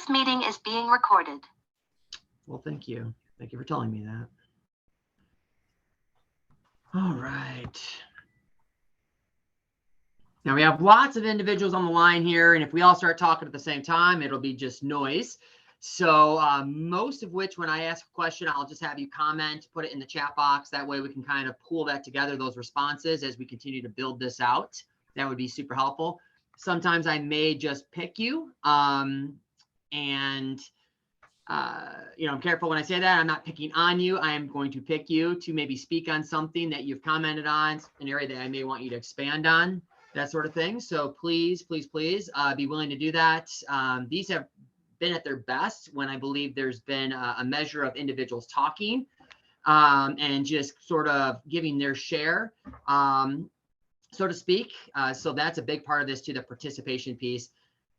This meeting is being recorded. Well, thank you. Thank you for telling me that. All right. Now we have lots of individuals on the line here, and if we all start talking at the same time, it'll be just noise. So most of which, when I ask a question, I'll just have you comment, put it in the chat box. That way we can kind of pool that together, those responses, as we continue to build this out. That would be super helpful. Sometimes I may just pick you. I'm careful when I say that. I'm not picking on you. I am going to pick you to maybe speak on something that you've commented on, an area that I may want you to expand on, that sort of thing. So please, please, please be willing to do that. These have been at their best when I believe there's been a measure of individuals talking and just sort of giving their share, so to speak. So that's a big part of this too, the participation piece.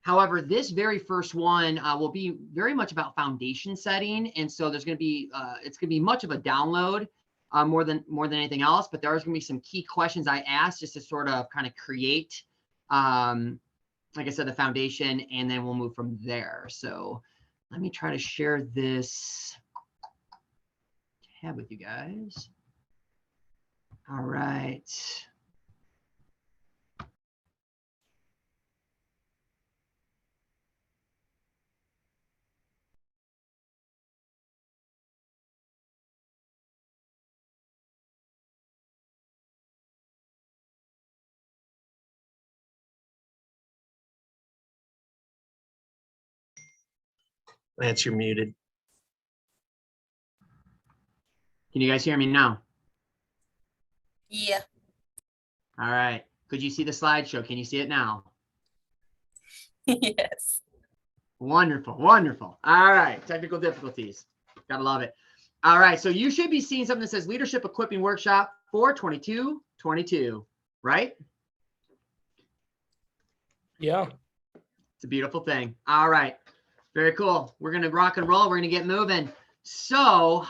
However, this very first one will be very much about foundation setting. And so there's going to be, it's going to be much of a download more than anything else, but there's going to be some key questions I asked just to sort of kind of create, like I said, the foundation, and then we'll move from there. So let me try to share this tab with you guys. All right. Lance, you're muted. Can you guys hear me now? Yeah. All right. Could you see the slideshow? Can you see it now? Yes. Wonderful. Wonderful. All right. Technical difficulties. Gotta love it. All right. So you should be seeing something that says Leadership Equipping Workshop for 22-22, right? Yeah. It's a beautiful thing. All right. Very cool. We're going to rock and roll. We're going to get moving. So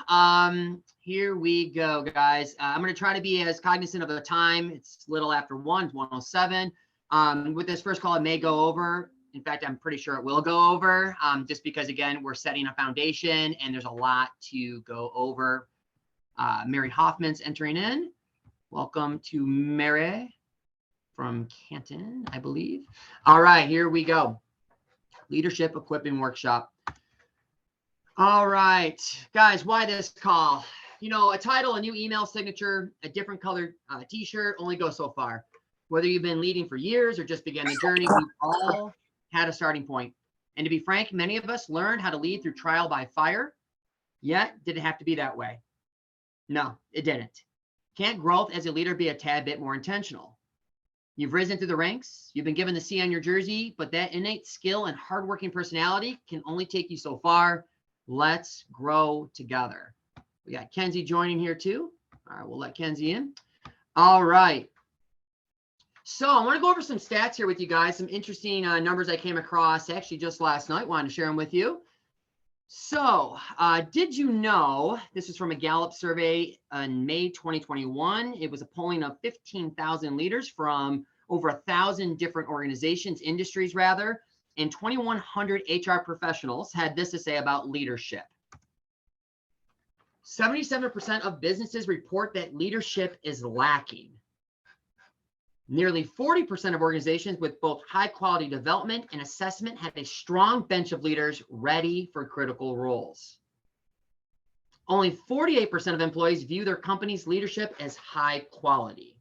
here we go, guys. I'm going to try to be as cognizant of the time. It's a little after 1, it's 1:07. With this first call, it may go over. In fact, I'm pretty sure it will go over just because, again, we're setting a foundation and there's a lot to go over. Mary Hoffman's entering in. Welcome to Mary from Canton, I believe. All right, here we go. Leadership Equipping Workshop. All right, guys, why this call? You know, a title, a new email signature, a different colored t-shirt only goes so far. Whether you've been leading for years or just began the journey, we've all had a starting point. And to be frank, many of us learned how to lead through trial by fire. Yet, did it have to be that way? No, it didn't. Can't growth as a leader be a tad bit more intentional? You've risen through the ranks. You've been given the C on your jersey, but that innate skill and hardworking personality can only take you so far. Let's grow together. We got Kenzie joining here too. All right, we'll let Kenzie in. All right. So I want to go over some stats here with you guys, some interesting numbers I came across actually just last night. Wanted to share them with you. So did you know, this is from a Gallup survey in May 2021. It was a polling of 15,000 leaders from over 1,000 different organizations, industries rather, and 2,100 HR professionals had this to say about leadership. 77% of businesses report that leadership is lacking. Nearly 40% of organizations with both high quality development and assessment had a strong bench of leaders ready for critical roles. Only 48% of employees view their company's leadership as high quality.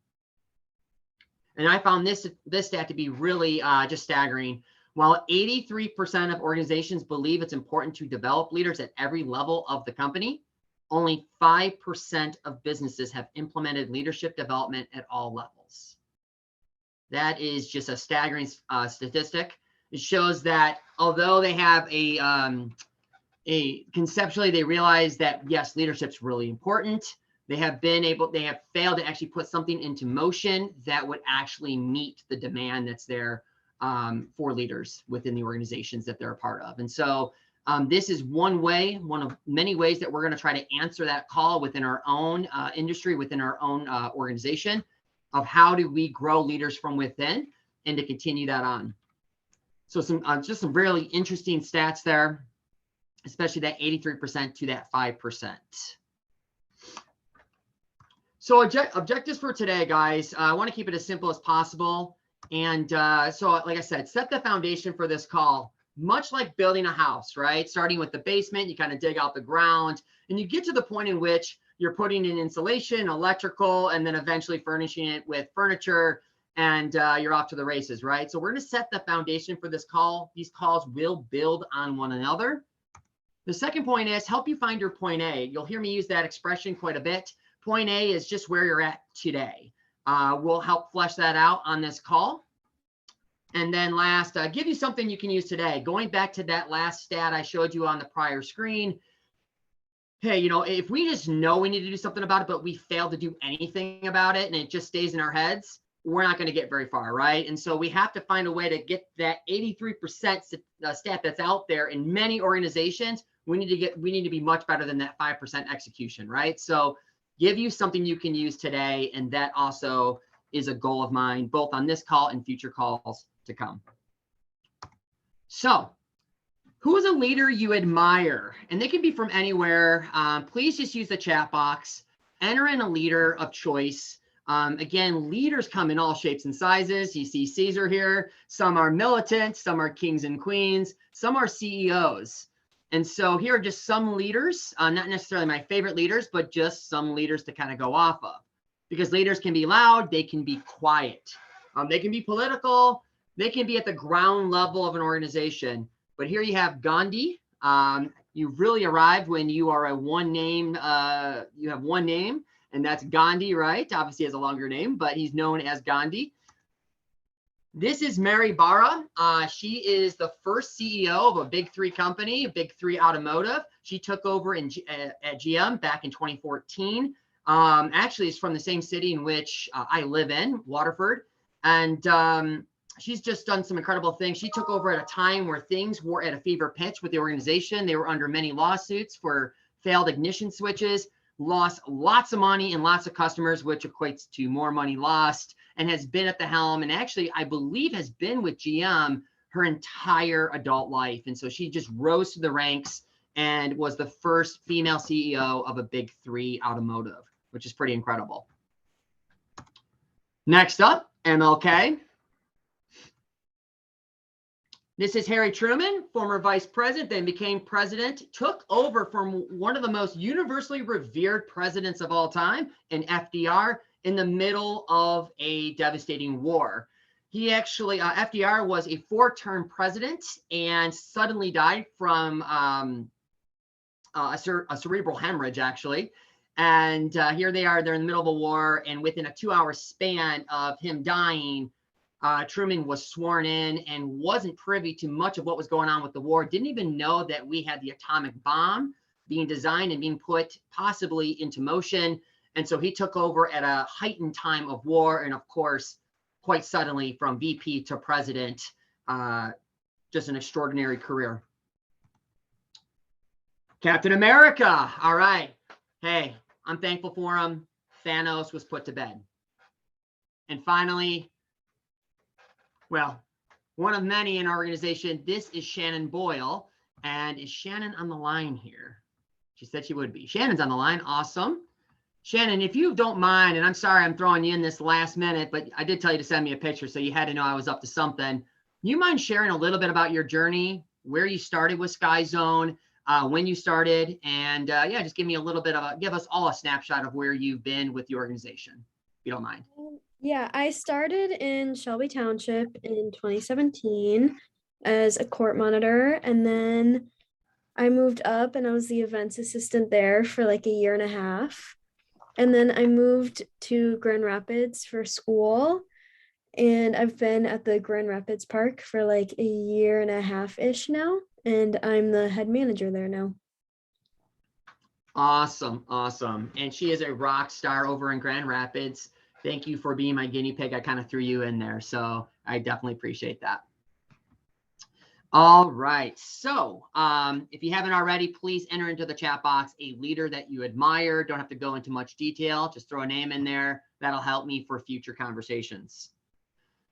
And I found this stat to be really just staggering. While 83% of organizations believe it's important to develop leaders at every level of the company, only 5% of businesses have implemented leadership development at all levels. That is just a staggering statistic. It shows that although they have conceptually, they realize that yes, leadership's really important. They have failed to actually put something into motion that would actually meet the demand that's there for leaders within the organizations that they're a part of. And so this is one of many ways that we're going to try to answer that call within our own industry, within our own organization, of how do we grow leaders from within and to continue that on. So some just some really interesting stats there, especially that 83% to that 5%. So objectives for today, guys. I want to keep it as simple as possible. And so, like I said, set the foundation for this call, much like building a house, right? Starting with the basement, you kind of dig out the ground, and you get to the point in which you're putting in insulation, electrical, and then eventually furnishing it with furniture, and you're off to the races, right? So we're going to set the foundation for this call. These calls will build on one another. The second point is help you find your point A. You'll hear me use that expression quite a bit. Point A is just where you're at today. We'll help flesh that out on this call. And then last, give you something you can use today. Going back to that last stat I showed you on the prior screen. Hey, you know, if we just know we need to do something about it, but we fail to do anything about it and it just stays in our heads, we're not going to get very far, right? And so we have to find a way to get that 83% stat that's out there in many organizations. We need to be much better than that 5% execution, right? So give you something you can use today, and that also is a goal of mine, both on this call and future calls to come. So who is a leader you admire? And they can be from anywhere. Please just use the chat box. Enter in a leader of choice. Again, leaders come in all shapes and sizes. You see Caesar here. Some are militant, some are kings and queens, some are CEOs. And so here are just some leaders, not necessarily my favorite leaders, but just some leaders to kind of go off of. Because leaders can be loud, they can be quiet. They can be political, they can be at the ground level of an organization. But here you have Gandhi. You've really arrived when you are a one name, you have one name, and that's Gandhi, right? Obviously he has a longer name, but he's known as Gandhi. This is Mary Barra. She is the first CEO of a big three company, a big three automotive. She took over at GM back in 2014. Actually, it's from the same city in which I live in, Waterford. And she's just done some incredible things. She took over at a time where things were at a fever pitch with the organization. They were under many lawsuits for failed ignition switches, lost lots of money and lots of customers, which equates to more money lost, and has been at the helm. And actually, I believe has been with GM her entire adult life. And so she just rose to the ranks and was the first female CEO of a big three automotive, which is pretty incredible. Next up, MLK. This is Harry Truman, former vice president, then became president, took over from one of the most universally revered presidents of all time, an FDR, in the middle of a devastating war. He actually, FDR was a 4-term president and suddenly died from a cerebral hemorrhage, actually. And here they are, they're in the middle of a war, and within a 2-hour span of him dying, Truman was sworn in and wasn't privy to much of what was going on with the war, didn't even know that we had the atomic bomb being designed and being put possibly into motion. And so he took over at a heightened time of war, and of course, quite suddenly from VP to president, just an extraordinary career. Captain America. All right. Hey, I'm thankful for him. Thanos was put to bed. And finally, well, one of many in our organization, this is Shannon Boyle. And is Shannon on the line here? She said she would be. Shannon's on the line. Awesome. Shannon, if you don't mind, and I'm sorry I'm throwing you in this last minute, but I did tell you to send me a picture, so you had to know I was up to something. You mind sharing a little bit about your journey, where you started with Sky Zone, when you started, and yeah, just give me a little bit of give us all a snapshot of where you've been with the organization, if you don't mind. Yeah, I started in Shelby Township in 2017 as a court monitor, and then I moved up and I was the events assistant there for like a year and a half. And then I moved to Grand Rapids for school, and I've been at the Grand Rapids Park for like a year and a half-ish now, and I'm the head manager there now. Awesome, awesome. And she is a rock star over in Grand Rapids. Thank you for being my guinea pig. I kind of threw you in there, so I definitely appreciate that. All right, so if you haven't already, please enter into the chat box a leader that you admire. Don't have to go into much detail, just throw a name in there. That'll help me for future conversations.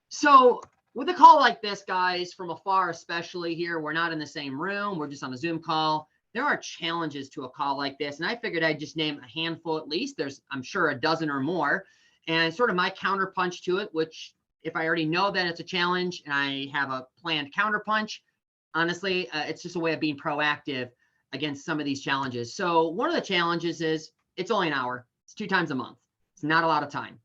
So With a call like this, guys, from afar, especially here, we're not in the same room. We're just on a Zoom call. There are challenges to a call like this. And I figured I'd just name a handful at least. There's, I'm sure, a dozen or more. And sort of my counterpunch to it, which if I already know that it's a challenge and I have a planned counterpunch, honestly, it's just a way of being proactive against some of these challenges. So one of the challenges is it's only an hour. It's 2 times a month. It's not a lot of time.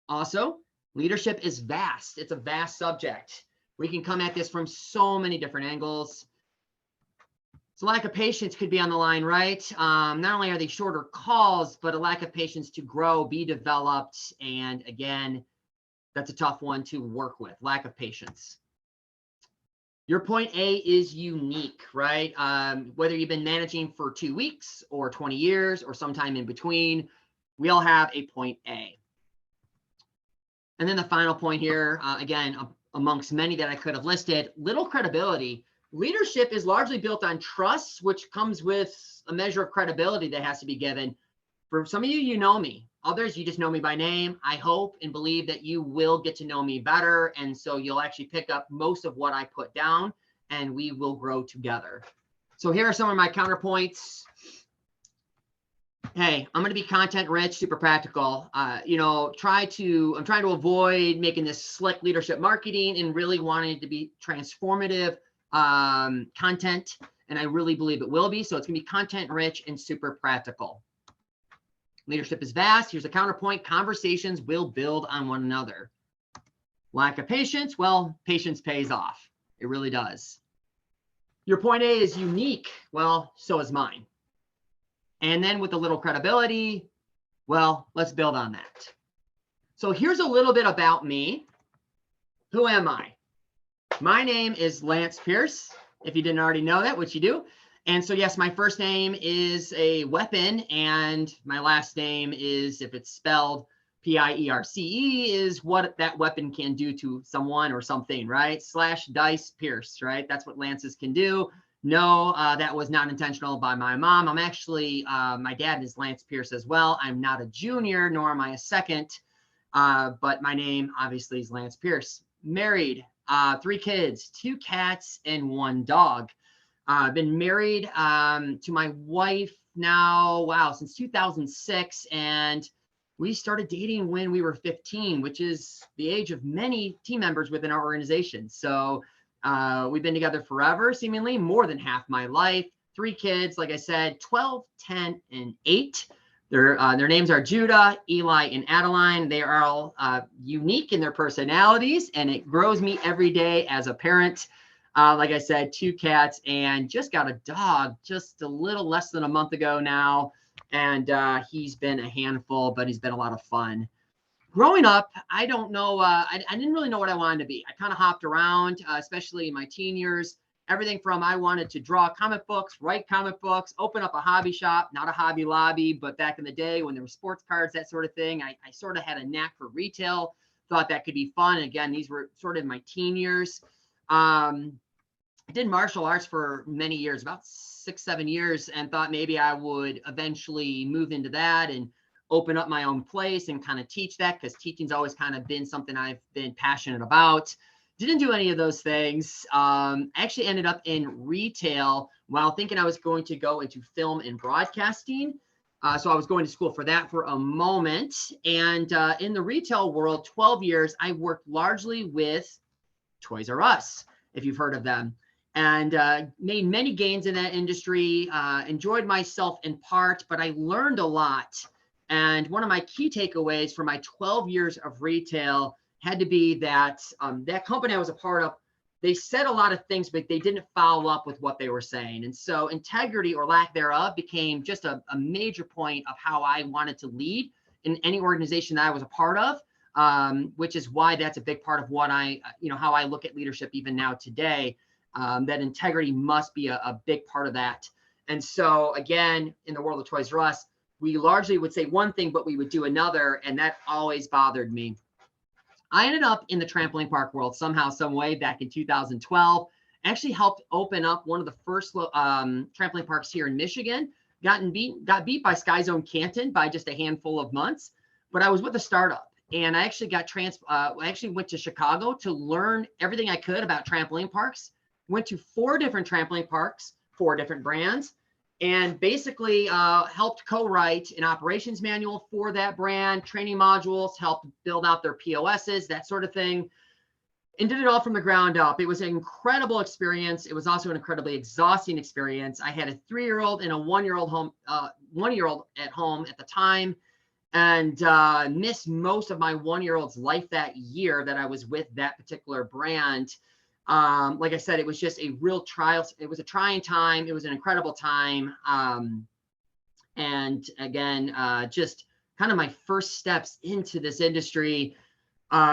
Also, leadership is vast. It's a vast subject. We can come at this from so many different angles. So lack of patience could be on the line, right? Not only are they shorter calls, but a lack of patience to grow, be developed. And again, that's a tough one to work with, lack of patience. Your point A is unique, right? Whether you've been managing for 2 weeks or 20 years or sometime in between, we all have a point A. And then the final point here, again, amongst many that I could have listed, little credibility. Leadership is largely built on trust, which comes with a measure of credibility that has to be given. For some of you, you know me. Others, you just know me by name. I hope and believe that you will get to know me better. And so you'll actually pick up most of what I put down and we will grow together. So here are some of my counterpoints. Hey, I'm going to be content rich, super practical. I'm trying to avoid making this slick leadership marketing and really wanting it to be transformative content. And I really believe it will be. So it's going to be content rich and super practical. Leadership is vast. Here's a counterpoint. Conversations will build on one another. Lack of patience. Well, patience pays off. It really does. Your point A is unique. Well, so is mine. And then with a little credibility, well, let's build on that. So here's a little bit about me. Who am I? My name is Lance Pearce. If you didn't already know that, which you do. And so, yes, my first name is a weapon and my last name is, if it's spelled P-I-E-R-C-E, is what that weapon can do to someone or something, right? / dice Pierce, right? That's what Lances can do. No, that was not intentional by my mom. I'm actually, my dad is Lance Pearce as well. I'm not a junior, nor am I a second, but my name obviously is Lance Pearce. Married, 3 kids, 2 cats, and 1 dog. I've been married to my wife now, wow, since 2006, and we started dating when we were 15, which is the age of many team members within our organization. So we've been together forever, seemingly more than half my life. 3 kids, like I said, 12, 10, and 8. Their names are Judah, Eli, and Adeline. They are all unique in their personalities, and it grows me every day as a parent. Like I said, 2 cats and just got a dog just a little less than a month ago now. And he's been a handful, but he's been a lot of fun. Growing up, I don't know, I didn't really know what I wanted to be. I kind of hopped around, especially in my teen years. Everything from I wanted to draw comic books, write comic books, open up a hobby shop, not a Hobby Lobby, but back in the day when there were sports cards, that sort of thing. I sort of had a knack for retail, thought that could be fun. And again, these were sort of my teen years. I did martial arts for many years, about 6, 7 years, and thought maybe I would eventually move into that and open up my own place and kind of teach that, because teaching's always kind of been something I've been passionate about. Didn't do any of those things. I actually ended up in retail while thinking I was going to go into film and broadcasting. So I was going to school for that for a moment. And in the retail world, 12 years, I worked largely with Toys R Us, if you've heard of them. And made many gains in that industry, enjoyed myself in part, but I learned a lot. And one of my key takeaways from my 12 years of retail had to be that that company I was a part of, they said a lot of things, but they didn't follow up with what they were saying. And so integrity or lack thereof became just a major point of how I wanted to lead in any organization that I was a part of, which is why that's a big part of what how I look at leadership even now today. That integrity must be a big part of that. And so again, in the world of Toys R Us, we largely would say one thing, but we would do another. And that always bothered me. I ended up in the trampoline park world somehow, some way back in 2012. Actually helped open up one of the first trampoline parks here in Michigan. Got beat by Sky Zone Canton by just a handful of months. But I was with a startup. and I actually I actually went to Chicago to learn everything I could about trampoline parks. Went to 4 different trampoline parks, 4 different brands, and basically helped co-write an operations manual for that brand, training modules, helped build out their POSs, that sort of thing, and did it all from the ground up. It was an incredible experience. It was also an incredibly exhausting experience. I had a 3-year-old and a 1-year-old at home at the time, and missed most of my 1-year-old's life that year that I was with that particular brand. Like I said, it was just a real trial. It was a trying time. It was an incredible time. And again, just kind of my first steps into this industry.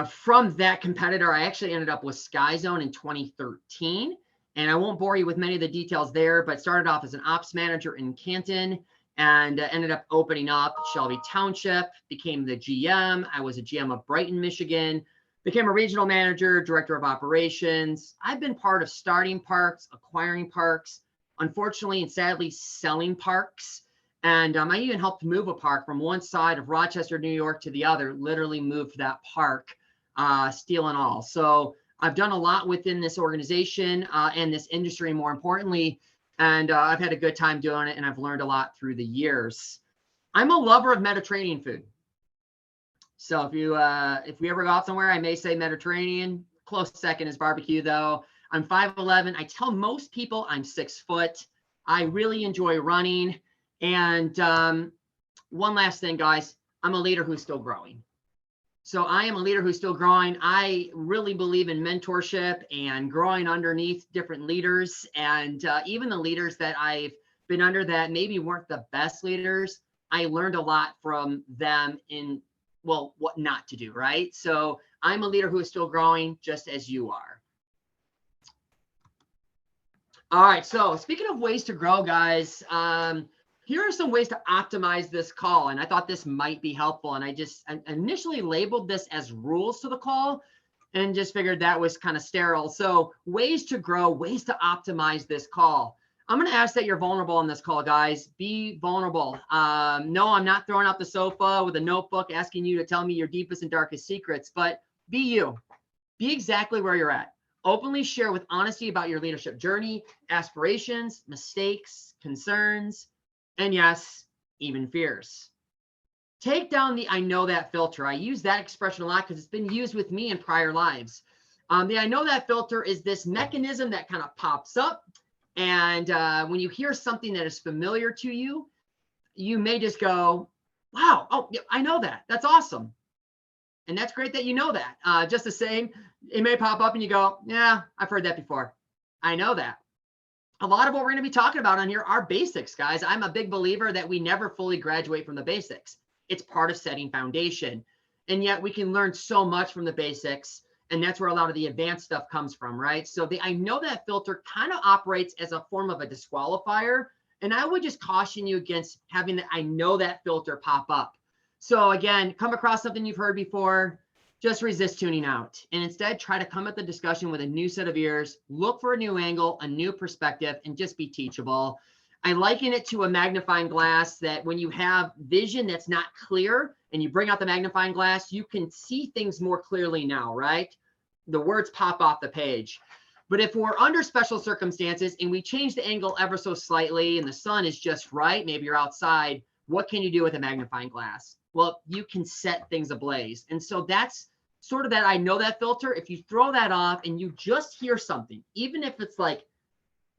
From that competitor, I actually ended up with Sky Zone in 2013. And I won't bore you with many of the details there, but started off as an ops manager in Canton and ended up opening up Shelby Township, became the GM. I was a GM of Brighton, Michigan, became a regional manager, director of operations. I've been part of starting parks, acquiring parks, unfortunately and sadly selling parks. And I even helped move a park from one side of Rochester, New York to the other, literally moved that park, steel and all. So I've done a lot within this organization and this industry, more importantly, and I've had a good time doing it, and I've learned a lot through the years. I'm a lover of Mediterranean food. So if we ever go out somewhere, I may say Mediterranean. Close second is barbecue, though. I'm 5'11". I tell most people I'm 6 foot. I really enjoy running. And one last thing, guys, I'm a leader who's still growing. So I am a leader who's still growing. I really believe in mentorship and growing underneath different leaders. And even the leaders that I've been under that maybe weren't the best leaders, I learned a lot from them in, well, what not to do, right? So I'm a leader who is still growing, just as you are. All right, so speaking of ways to grow, guys, here are some ways to optimize this call. And I thought this might be helpful. And I initially labeled this as rules to the call and just figured that was kind of sterile. So ways to grow, ways to optimize this call. I'm going to ask that you're vulnerable on this call, guys. Be vulnerable. No, I'm not throwing out the sofa with a notebook asking you to tell me your deepest and darkest secrets, but be you. Be exactly where you're at. Openly share with honesty about your leadership journey, aspirations, mistakes, concerns, and yes, even fears. Take down the I know that filter. I use that expression a lot because it's been used with me in prior lives. The I know that filter is this mechanism that kind of pops up. And when you hear something that is familiar to you, you may just go, wow, oh, yeah, I know that. That's awesome. And that's great that you know that. Just the same, it may pop up and you go, yeah, I've heard that before. I know that. A lot of what we're going to be talking about on here are basics, guys. I'm a big believer that we never fully graduate from the basics. It's part of setting foundation. And yet we can learn so much from the basics. And that's where a lot of the advanced stuff comes from, right? So the I know that filter kind of operates as a form of a disqualifier. And I would just caution you against having the I know that filter pop up. So again, come across something you've heard before, just resist tuning out and instead try to come at the discussion with a new set of ears, look for a new angle, a new perspective, and just be teachable. I liken it to a magnifying glass that when you have vision that's not clear and you bring out the magnifying glass, you can see things more clearly now, right? The words pop off the page. But if we're under special circumstances and we change the angle ever so slightly and the sun is just right, maybe you're outside, what can you do with a magnifying glass? Well, you can set things ablaze. And so that's sort of that I know that filter. If you throw that off and you just hear something, even if it's like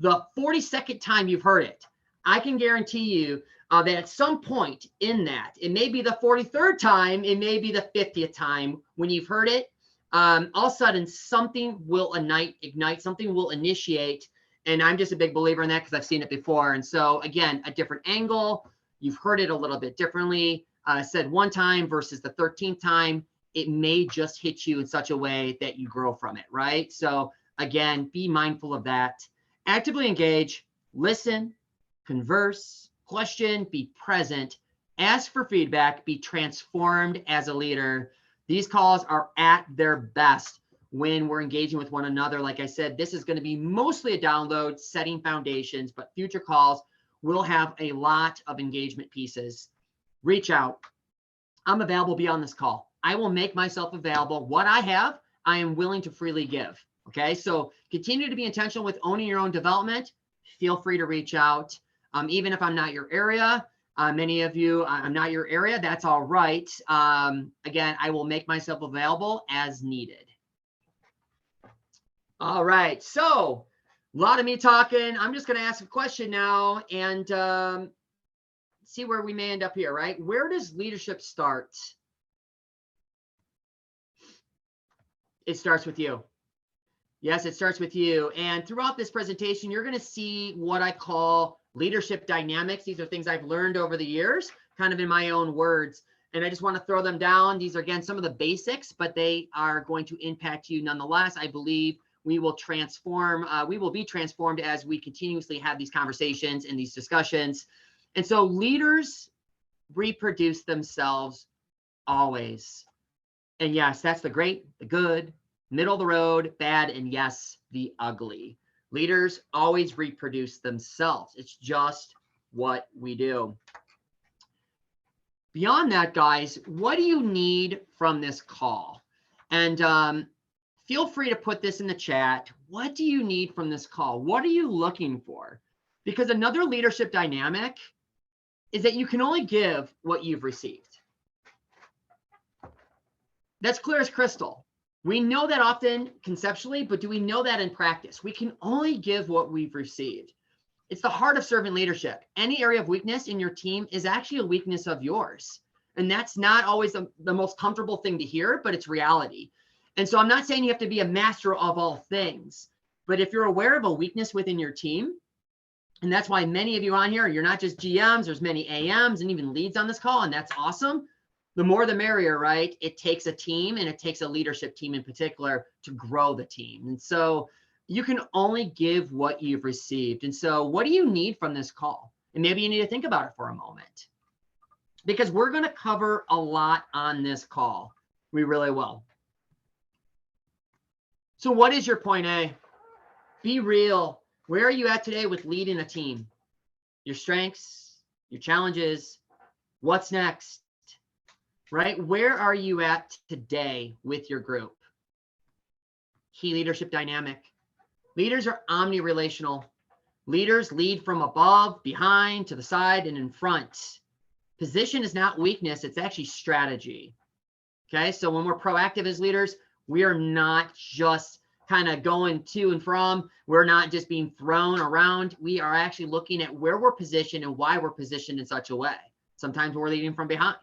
the 42nd time you've heard it, I can guarantee you that at some point in that, it may be the 43rd time, it may be the 50th time when you've heard it, all of a sudden something will ignite, something will initiate. And I'm just a big believer in that because I've seen it before. And so again, a different angle, you've heard it a little bit differently. Said one time versus the 13th time, it may just hit you in such a way that you grow from it, right? So again, be mindful of that. Actively engage, listen, converse, question, be present, ask for feedback, be transformed as a leader. These calls are at their best when we're engaging with one another. Like I said, this is going to be mostly a download, setting foundations, but future calls will have a lot of engagement pieces. Reach out. I'm available beyond this call. I will make myself available. What I have, I am willing to freely give. Okay, so continue to be intentional with owning your own development. Feel free to reach out. Even if I'm not your area, many of you, I'm not your area, that's all right. Again, I will make myself available as needed. All right, so a lot of me talking. I'm just going to ask a question now and see where we may end up here, right? Where does leadership start? It starts with you. Yes, it starts with you. And throughout this presentation, you're going to see what I call leadership dynamics. These are things I've learned over the years, kind of in my own words. And I just want to throw them down. These are, again, some of the basics, but they are going to impact you nonetheless. I believe we will transform. We will be transformed as we continuously have these conversations and these discussions. And so leaders reproduce themselves always. And yes, that's the great, the good, middle of the road, bad, and yes, the ugly. Leaders always reproduce themselves. It's just what we do. Beyond that, guys, what do you need from this call? And feel free to put this in the chat. What do you need from this call? What are you looking for? Because another leadership dynamic is that you can only give what you've received. That's clear as crystal. We know that often conceptually, but do we know that in practice? We can only give what we've received. It's the heart of servant leadership. Any area of weakness in your team is actually a weakness of yours. And that's not always the most comfortable thing to hear, but it's reality. And so I'm not saying you have to be a master of all things, but if you're aware of a weakness within your team, and that's why many of you on here, you're not just GMs, there's many AMs and even leads on this call, and that's awesome. The more the merrier, right? It takes a team, and it takes a leadership team in particular to grow the team. And so you can only give what you've received. And so what do you need from this call? And maybe you need to think about it for a moment, because we're going to cover a lot on this call. We really will. So what is your point A? Be real. Where are you at today with leading a team? Your strengths, your challenges, what's next? Right? Where are you at today with your group? Key leadership dynamic. Leaders are omni-relational. Leaders lead from above, behind, to the side, and in front. Position is not weakness, it's actually strategy. Okay, so when we're proactive as leaders, we are not just kind of going to and from. We're not just being thrown around. We are actually looking at where we're positioned and why we're positioned in such a way. Sometimes we're leading from behind.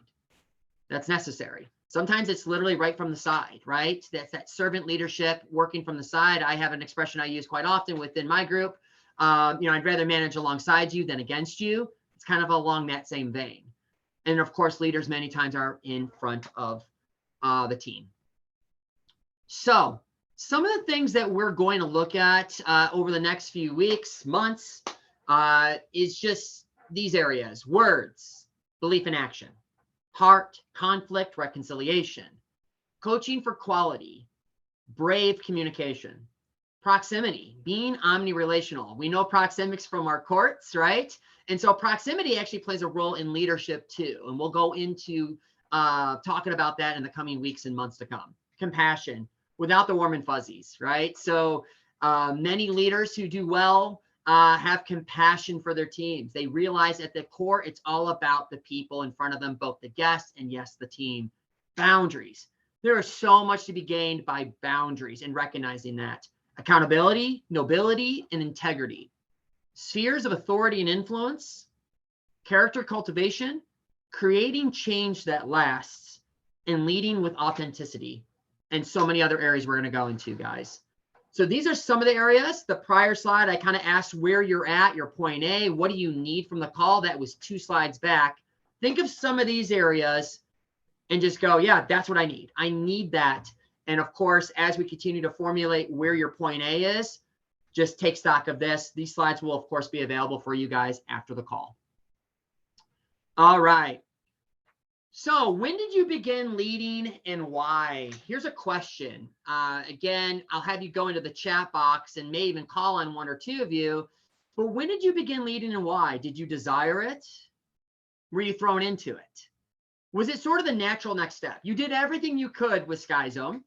That's necessary. Sometimes it's literally right from the side, right? That's that servant leadership, working from the side. I have an expression I use quite often within my group. I'd rather manage alongside you than against you. It's kind of along that same vein. And of course, leaders many times are in front of the team. So some of the things that we're going to look at over the next few weeks, months, is just these areas: words, belief and action, heart, conflict, reconciliation, coaching for quality, brave communication, proximity, being omni-relational. We know proxemics from our courts, right? And so proximity actually plays a role in leadership too. And we'll go into talking about that in the coming weeks and months to come. Compassion, without the warm and fuzzies, right? So many leaders who do well have compassion for their teams. They realize at the core, it's all about the people in front of them, both the guests and yes, the team. Boundaries. There is so much to be gained by boundaries and recognizing that. Accountability, nobility, and integrity. Spheres of authority and influence, character cultivation, creating change that lasts, and leading with authenticity, and so many other areas we're going to go into, guys. So these are some of the areas. The prior slide, I kind of asked where you're at, your point A. What do you need from the call? That was 2 slides back. Think of some of these areas and just go, yeah, that's what I need. I need that. And of course, as we continue to formulate where your point A is, just take stock of this. These slides will, of course, be available for you guys after the call. All right. So when did you begin leading and why? Here's a question. Again, I'll have you go into the chat box and may even call on 1 or 2 of you. But when did you begin leading and why? Did you desire it? Were you thrown into it? Was it sort of the natural next step? You did everything you could with Sky Zone.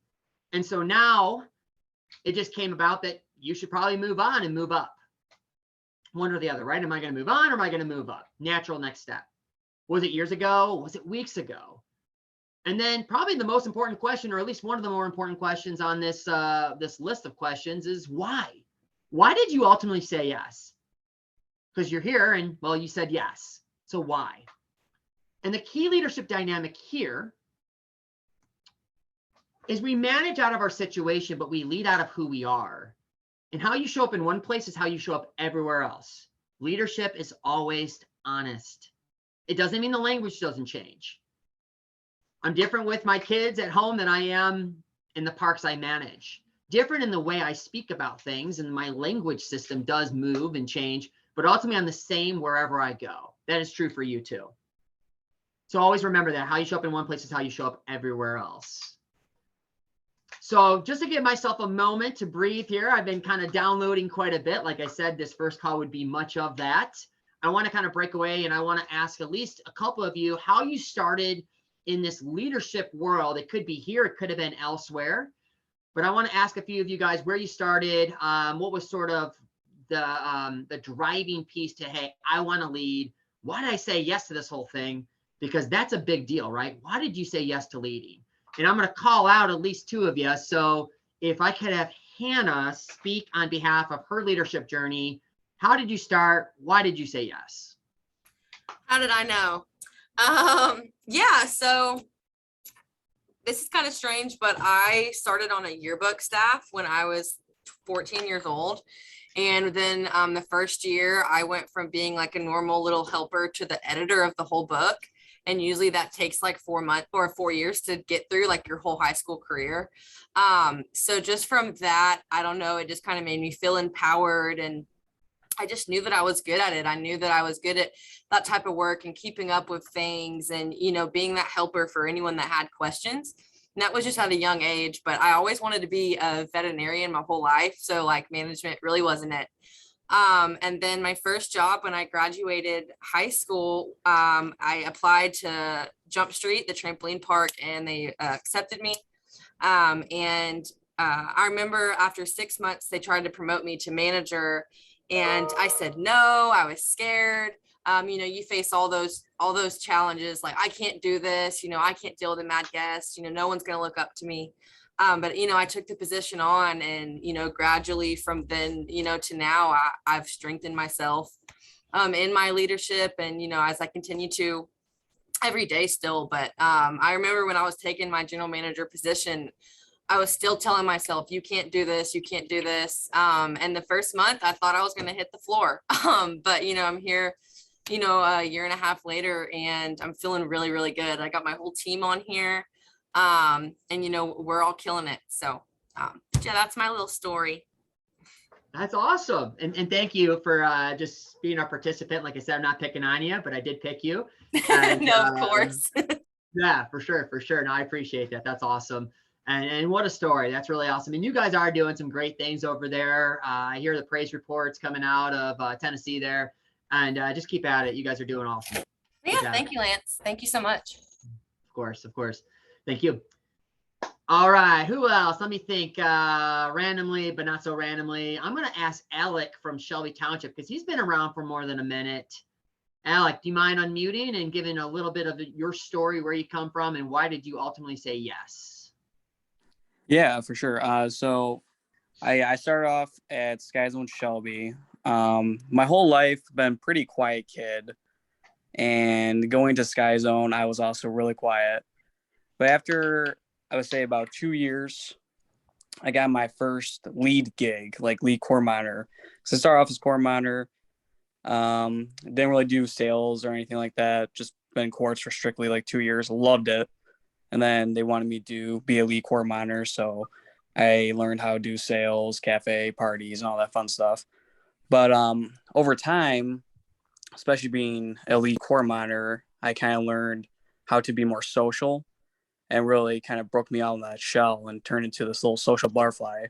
And so now it just came about that you should probably move on and move up. One or the other, right? Am I going to move on or am I going to move up? Natural next step. Was it years ago? Was it weeks ago? And then probably the most important question, or at least one of the more important questions on this this list of questions, is why? Why did you ultimately say yes? Because you're here and, well, you said yes. So why? And the key leadership dynamic here is we manage out of our situation, but we lead out of who we are. And how you show up in one place is how you show up everywhere else. Leadership is always honest. It doesn't mean the language doesn't change. I'm different with my kids at home than I am in the parks I manage. Different in the way I speak about things, and my language system does move and change, but ultimately I'm the same wherever I go. That is true for you too. So always remember that how you show up in one place is how you show up everywhere else. So just to give myself a moment to breathe here, I've been kind of downloading quite a bit. Like I said, this first call would be much of that. I want to kind of break away and I want to ask at least a couple of you how you started in this leadership world. It could be here, it could have been elsewhere. But I want to ask a few of you guys where you started, what was sort of the driving piece to, hey, I want to lead. Why did I say yes to this whole thing? Because that's a big deal, right? Why did you say yes to leading? And I'm going to call out at least two of you. So if I could have Hannah speak on behalf of her leadership journey, how did you start? Why did you say yes? How did I know? Yeah, so this is kind of strange, but I started on a yearbook staff when I was 14 years old. And then the first year I went from being like a normal little helper to the editor of the whole book. And usually that takes like 4 months or 4 years to get through like your whole high school career. So just from that, I don't know, it just kind of made me feel empowered, and I just knew that I was good at it. I knew that I was good at that type of work and keeping up with things and, you know, being that helper for anyone that had questions. And that was just at a young age, but I always wanted to be a veterinarian my whole life. So like management really wasn't it. And then my first job when I graduated high school, I applied to Jump Street, the trampoline park, and they accepted me. I remember after 6 months, they tried to promote me to manager, and I said no. I was scared. You know, you face all those challenges, like I can't do this, you know, I can't deal with a mad guest, you know, no one's going to look up to me. But, you know, I took the position on, and, you know, gradually from then, you know, to now, I've strengthened myself in my leadership. And, you know, as I continue to every day still, but I remember when I was taking my general manager position, I was still telling myself, you can't do this, you can't do this. And the first month I thought I was going to hit the floor. But, you know, I'm here, you know, a year and a half later, and I'm feeling really, really good. I got my whole team on here. And, you know, we're all killing it. So, yeah, that's my little story. That's awesome. And thank you for just being our participant. Like I said, I'm not picking on you, but I did pick you. And, no, of course. Yeah, for sure. For sure. No, I appreciate that. That's awesome. And what a story. That's really awesome. And you guys are doing some great things over there. I hear the praise reports coming out of Tennessee there. And just keep at it. You guys are doing awesome. Yeah, thank you, Lance. Thank you so much. Of course, of course. Thank you. All right, who else? Let me think randomly, but not so randomly. I'm going to ask Alec from Shelby Township because he's been around for more than a minute. Alec, do you mind unmuting and giving a little bit of your story, where you come from, and why did you ultimately say yes? Yeah, for sure. So I started off at Sky Zone Shelby. My whole life been pretty quiet kid, and going to Sky Zone, I was also really quiet. But after, I would say about 2 years, I got my first lead gig, like lead corps monitor. So I started off as corps monitor. Didn't really do sales or anything like that. Just been courts for strictly like 2 years. Loved it. And then they wanted me to be a lead corps monitor. So I learned how to do sales, cafe, parties, and all that fun stuff. But over time, especially being a lead corps monitor, I kind of learned how to be more social, and really kind of broke me out of that shell and turned into this little social butterfly.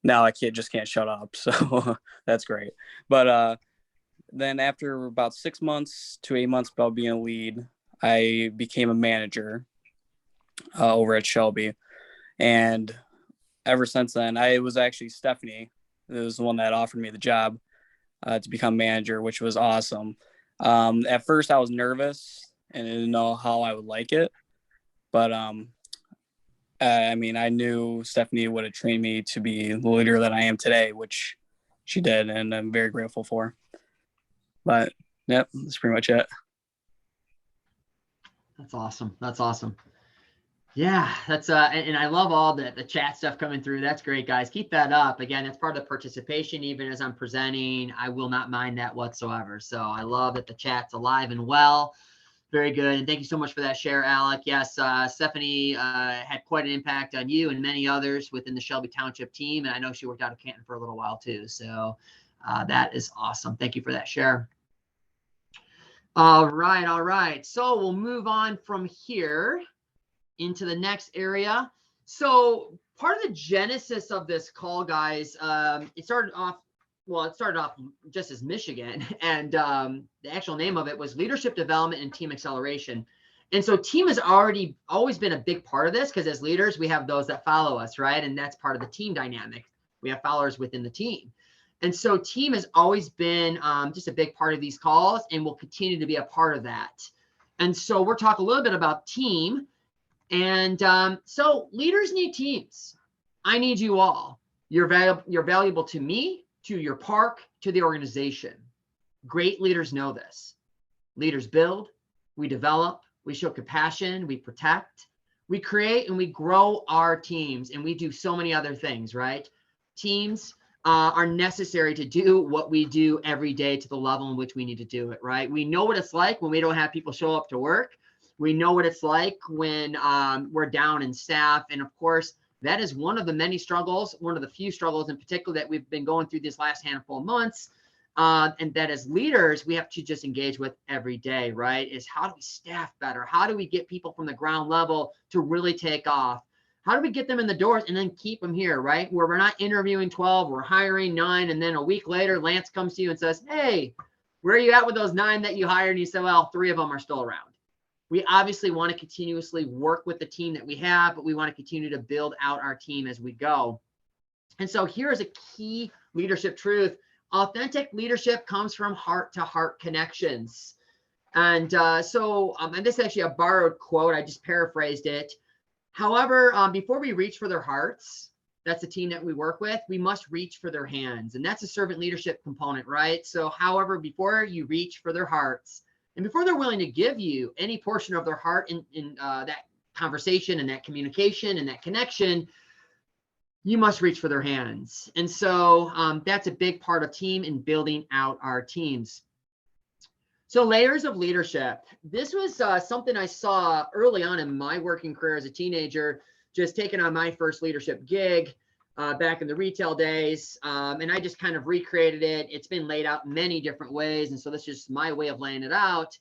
Now I just can't shut up. So that's great. But then after about 6 months to 8 months about being a lead, I became a manager over at Shelby. And ever since then, it was actually Stephanie who was the one that offered me the job to become manager, which was awesome. At first, I was nervous and didn't know how I would like it. But I mean, I knew Stephanie would have trained me to be the leader that I am today, which she did, and I'm very grateful for. But yep, that's pretty much it. That's awesome. That's awesome. Yeah, that's and I love all the chat stuff coming through. That's great, guys. Keep that up. Again, that's part of the participation. Even as I'm presenting, I will not mind that whatsoever. So I love that the chat's alive and well. Very good. And thank you so much for that share, Alec. Yes, Stephanie had quite an impact on you and many others within the Shelby Township team. And I know she worked out of Canton for a little while too. So that is awesome. Thank you for that share. All right. All right. So we'll move on from here into the next area. So part of the genesis of this call, guys, it started off just as Michigan, and the actual name of it was Leadership Development and Team Acceleration. And so team has always been a big part of this, because as leaders, we have those that follow us, right? And that's part of the team dynamic. We have followers within the team. And so team has always been just a big part of these calls and will continue to be a part of that. And so we're talking a little bit about team. And so leaders need teams. I need you all. You're valuable to me, to your park, to the organization. Great leaders know this. Leaders build, we develop, we show compassion, we protect, we create, and we grow our teams. And we do so many other things, right? Teams are necessary to do what we do every day to the level in which we need to do it, right? We know what it's like when we don't have people show up to work. We know what it's like when we're down in staff. And of course, that is one of the many struggles, one of the few struggles in particular that we've been going through this last handful of months. And that as leaders, we have to just engage with every day, right? Is how do we staff better? How do we get people from the ground level to really take off? How do we get them in the doors and then keep them here, right? Where we're not interviewing 12, we're hiring 9. And then a week later, Lance comes to you and says, hey, where are you at with those 9 that you hired? And you say, well, 3 of them are still around. We obviously want to continuously work with the team that we have, but we want to continue to build out our team as we go. And so here is a key leadership truth. Authentic leadership comes from heart-to-heart connections. And and this is actually a borrowed quote. I just paraphrased it. However, before we reach for their hearts, that's the team that we work with, we must reach for their hands. And that's a servant leadership component, right? So however, before you reach for their hearts, and before they're willing to give you any portion of their heart in that conversation and that communication and that connection, you must reach for their hands. And so that's a big part of team and building out our teams. So layers of leadership. This was something I saw early on in my working career as a teenager, just taking on my first leadership gig back in the retail days. And I just kind of recreated it. It's been laid out many different ways. And so this is just my way of laying it out.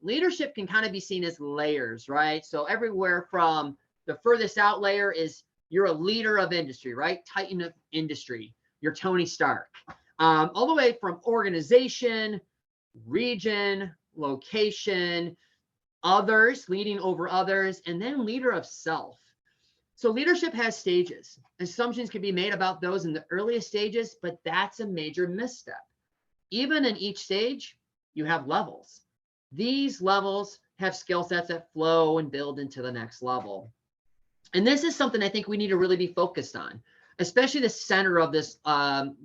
Leadership can kind of be seen as layers, right? So everywhere from the furthest out layer is you're a leader of industry, right? Titan of industry. You're Tony Stark. All the way from organization, region, location, others, leading over others, and then leader of self. So leadership has stages. Assumptions can be made about those in the earliest stages, but that's a major misstep. Even in each stage, you have levels. These levels have skill sets that flow and build into the next level. And this is something I think we need to really be focused on, especially the center of this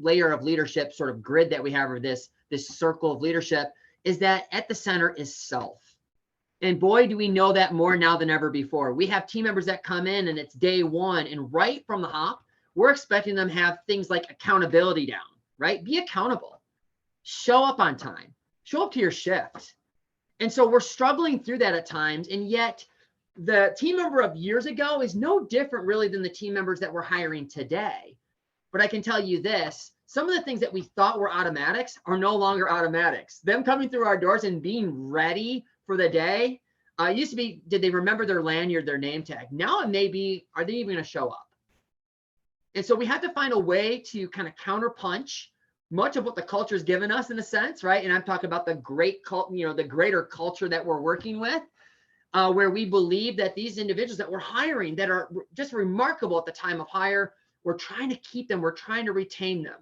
layer of leadership sort of grid that we have, or this circle of leadership, is that at the center is self. And boy, do we know that more now than ever before. We have team members that come in and it's day one, and right from the hop, we're expecting them to have things like accountability down, right? Be accountable, show up on time, show up to your shift. And so we're struggling through that at times. And yet the team member of years ago is no different really than the team members that we're hiring today. But I can tell you this, some of the things that we thought were automatics are no longer automatics. Them coming through our doors and being ready for the day. Used to be, did they remember their lanyard, their name tag? Now it may be, are they even going to show up? And so we have to find a way to kind of counterpunch much of what the culture has given us in a sense, right? And I'm talking about the great the greater culture that we're working with, where we believe that these individuals that we're hiring that are just remarkable at the time of hire, we're trying to keep them, we're trying to retain them,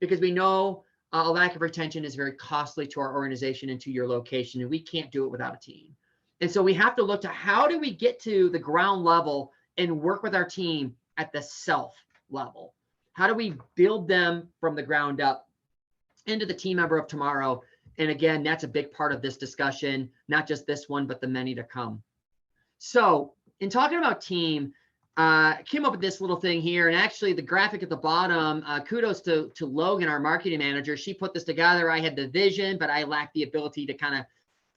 because we know a lack of retention is very costly to our organization and to your location, and we can't do it without a team. And so we have to look to how do we get to the ground level and work with our team at the self level? How do we build them from the ground up into the team member of tomorrow? And again, that's a big part of this discussion, not just this one, but the many to come. So in talking about team, I came up with this little thing here, and actually the graphic at the bottom, kudos to Logan, our marketing manager. She put this together. I had the vision, but I lacked the ability to kind of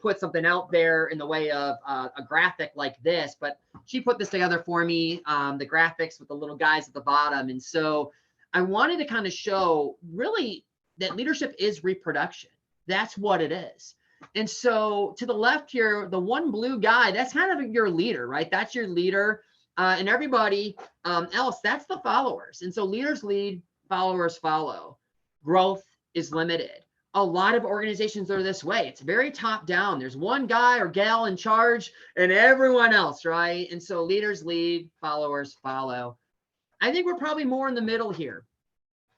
put something out there in the way of a graphic like this, but she put this together for me, the graphics with the little guys at the bottom. And so I wanted to kind of show really that leadership is reproduction. That's what it is. And so to the left here, the one blue guy, that's kind of your leader, right? That's your leader. And everybody else, that's the followers. And so leaders lead, followers follow. Growth is limited. A lot of organizations are this way. It's very top down. There's one guy or gal in charge and everyone else, right? And so leaders lead, followers follow. I think we're probably more in the middle here.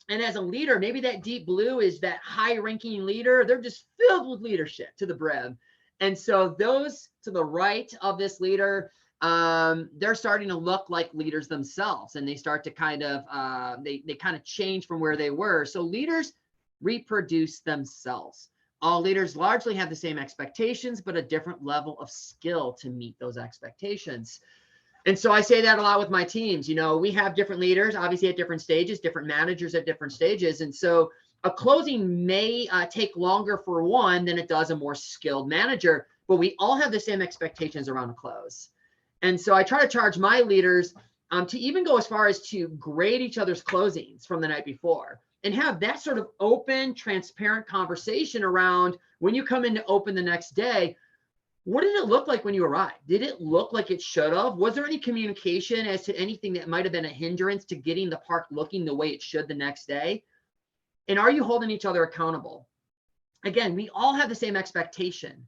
And as a leader, maybe that deep blue is that high-ranking leader. They're just filled with leadership to the brim. And so those to the right of this leader, they're starting to look like leaders themselves, and they start to kind of they kind of change from where they were. So leaders reproduce themselves. All leaders largely have the same expectations, but a different level of skill to meet those expectations. And so I say that a lot with my teams. You know, we have different leaders, obviously at different stages, different managers at different stages. And so a closing may take longer for one than it does a more skilled manager, but we all have the same expectations around a close. And so I try to charge my leaders to even go as far as to grade each other's closings from the night before and have that sort of open, transparent conversation around when you come in to open the next day. What did it look like when you arrived? Did it look like it should have? Was there any communication as to anything that might have been a hindrance to getting the park looking the way it should the next day? And are you holding each other accountable? Again, we all have the same expectation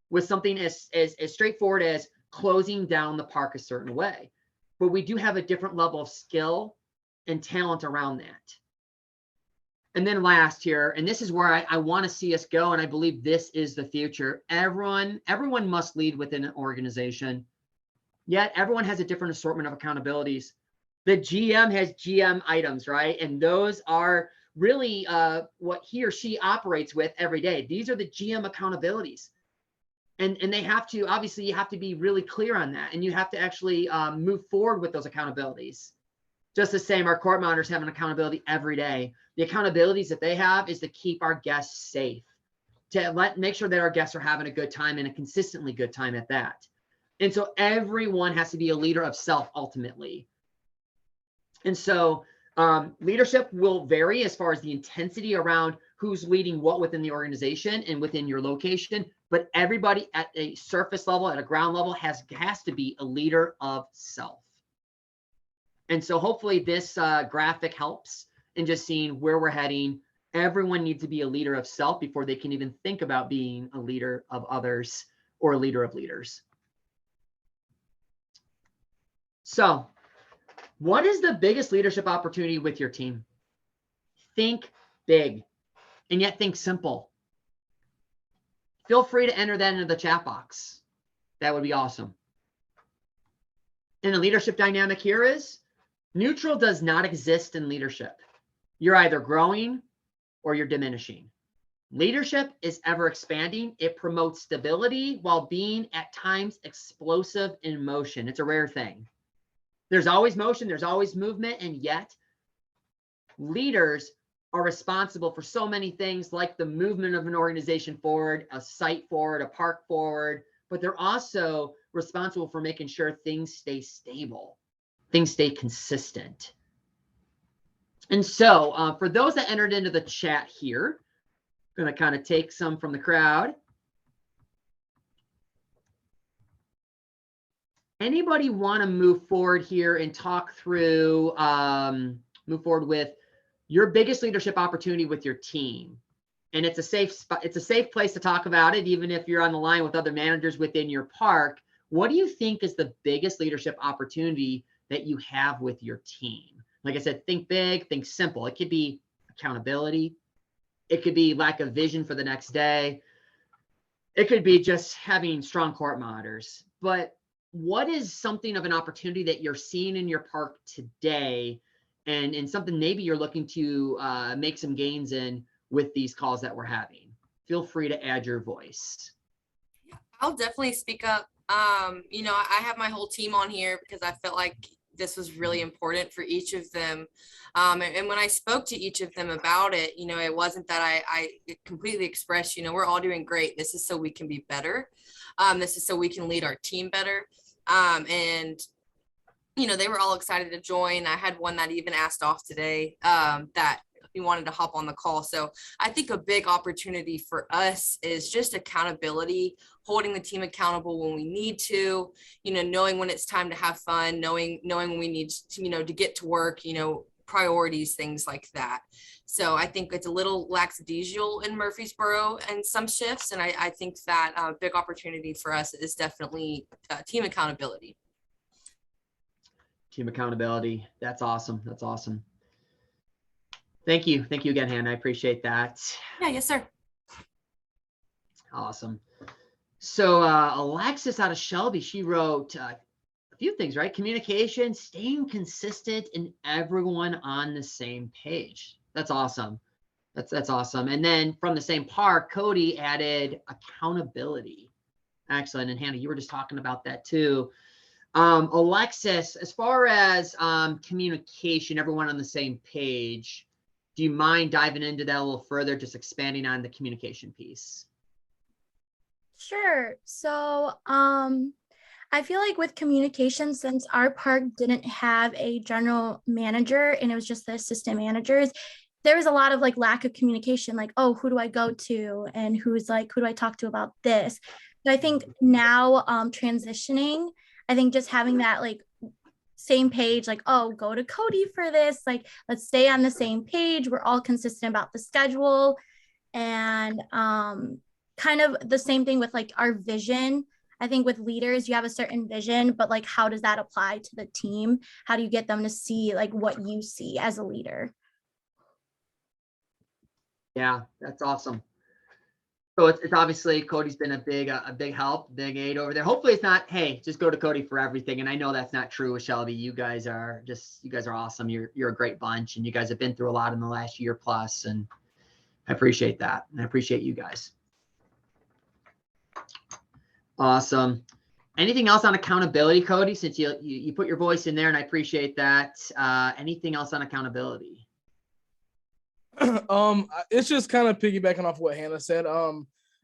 with something as straightforward as closing down the park a certain way, but we do have a different level of skill and talent around that. And then last here, and this is where I want to see us go, and I believe this is the future. Everyone must lead within an organization, yet everyone has a different assortment of accountabilities. The GM has GM items, right? And those are really what he or she operates with every day. These are the GM accountabilities. And they have to, obviously, you have to be really clear on that, and you have to actually move forward with those accountabilities. Just the same, our court monitors have an accountability every day. The accountabilities that they have is to keep our guests safe, to make sure that our guests are having a good time and a consistently good time at that. And so everyone has to be a leader of self ultimately. And so leadership will vary as far as the intensity around who's leading what within the organization and within your location, but everybody at a surface level, at a ground level, has to be a leader of self. And so hopefully this graphic helps in just seeing where we're heading. Everyone needs to be a leader of self before they can even think about being a leader of others or a leader of leaders. So what is the biggest leadership opportunity with your team? Think big, and yet think simple. Feel free to enter that into the chat box. That would be awesome. And the leadership dynamic here is neutral does not exist in leadership. You're either growing or you're diminishing. Leadership is ever expanding. It promotes stability while being at times explosive in motion. It's a rare thing. There's always motion, there's always movement, and yet leaders are responsible for so many things like the movement of an organization forward, a site forward, a park forward, but they're also responsible for making sure things stay stable, things stay consistent. And so for those that entered into the chat here, I'm going to kind of take some from the crowd. Anybody want to move forward here and talk through, move forward with your biggest leadership opportunity with your team, and it's a safe spot, it's a safe place to talk about it, even if you're on the line with other managers within your park. What do you think is the biggest leadership opportunity that you have with your team? Like I said, think big, think simple. It could be accountability. It could be lack of vision for the next day. It could be just having strong court monitors. But what is something of an opportunity that you're seeing in your park today, and something maybe you're looking to make some gains in with these calls that we're having? Feel free to add your voice. I'll definitely speak up. I have my whole team on here because I felt like this was really important for each of them. And when I spoke to each of them about it, it wasn't that I completely expressed, we're all doing great. This is so we can be better. This is so we can lead our team better. And they were all excited to join. I had one that even asked off today that he wanted to hop on the call. So I think a big opportunity for us is just accountability, holding the team accountable when we need to, knowing when it's time to have fun, knowing when we need to, to get to work, priorities, things like that. So I think it's a little lackadaisical in Murfreesboro and some shifts. And I think that a big opportunity for us is definitely team accountability. Team accountability. That's awesome. That's awesome. Thank you. Thank you again, Hannah. I appreciate that. Yeah, yes, sir. Awesome. So Alexis out of Shelby, she wrote a few things, right? Communication, staying consistent, and everyone on the same page. That's awesome. That's awesome. And then from the same park, Cody added accountability. Excellent. And Hannah, you were just talking about that too. Alexis, as far as communication, everyone on the same page, do you mind diving into that a little further, just expanding on the communication piece? Sure. So, I feel like with communication, since our park didn't have a general manager and it was just the assistant managers, there was a lot of like lack of communication, like, oh, who do I go to? And who do I talk to about this? So I think now transitioning, I think just having that like same page, like, oh, go to Cody for this, like, let's stay on the same page. We're all consistent about the schedule. And kind of the same thing with like our vision. I think with leaders, you have a certain vision, but like, how does that apply to the team? How do you get them to see like what you see as a leader? Yeah, that's awesome. So it's obviously Cody's been a big help, big aid over there. Hopefully it's not, hey, just go to Cody for everything. And I know that's not true with Shelby. You guys are awesome. You're a great bunch, and you guys have been through a lot in the last year plus, and I appreciate that. And I appreciate you guys. Awesome. Anything else on accountability, Cody, since you put your voice in there, and I appreciate that. Anything else on accountability? It's just kind of piggybacking off what Hannah said.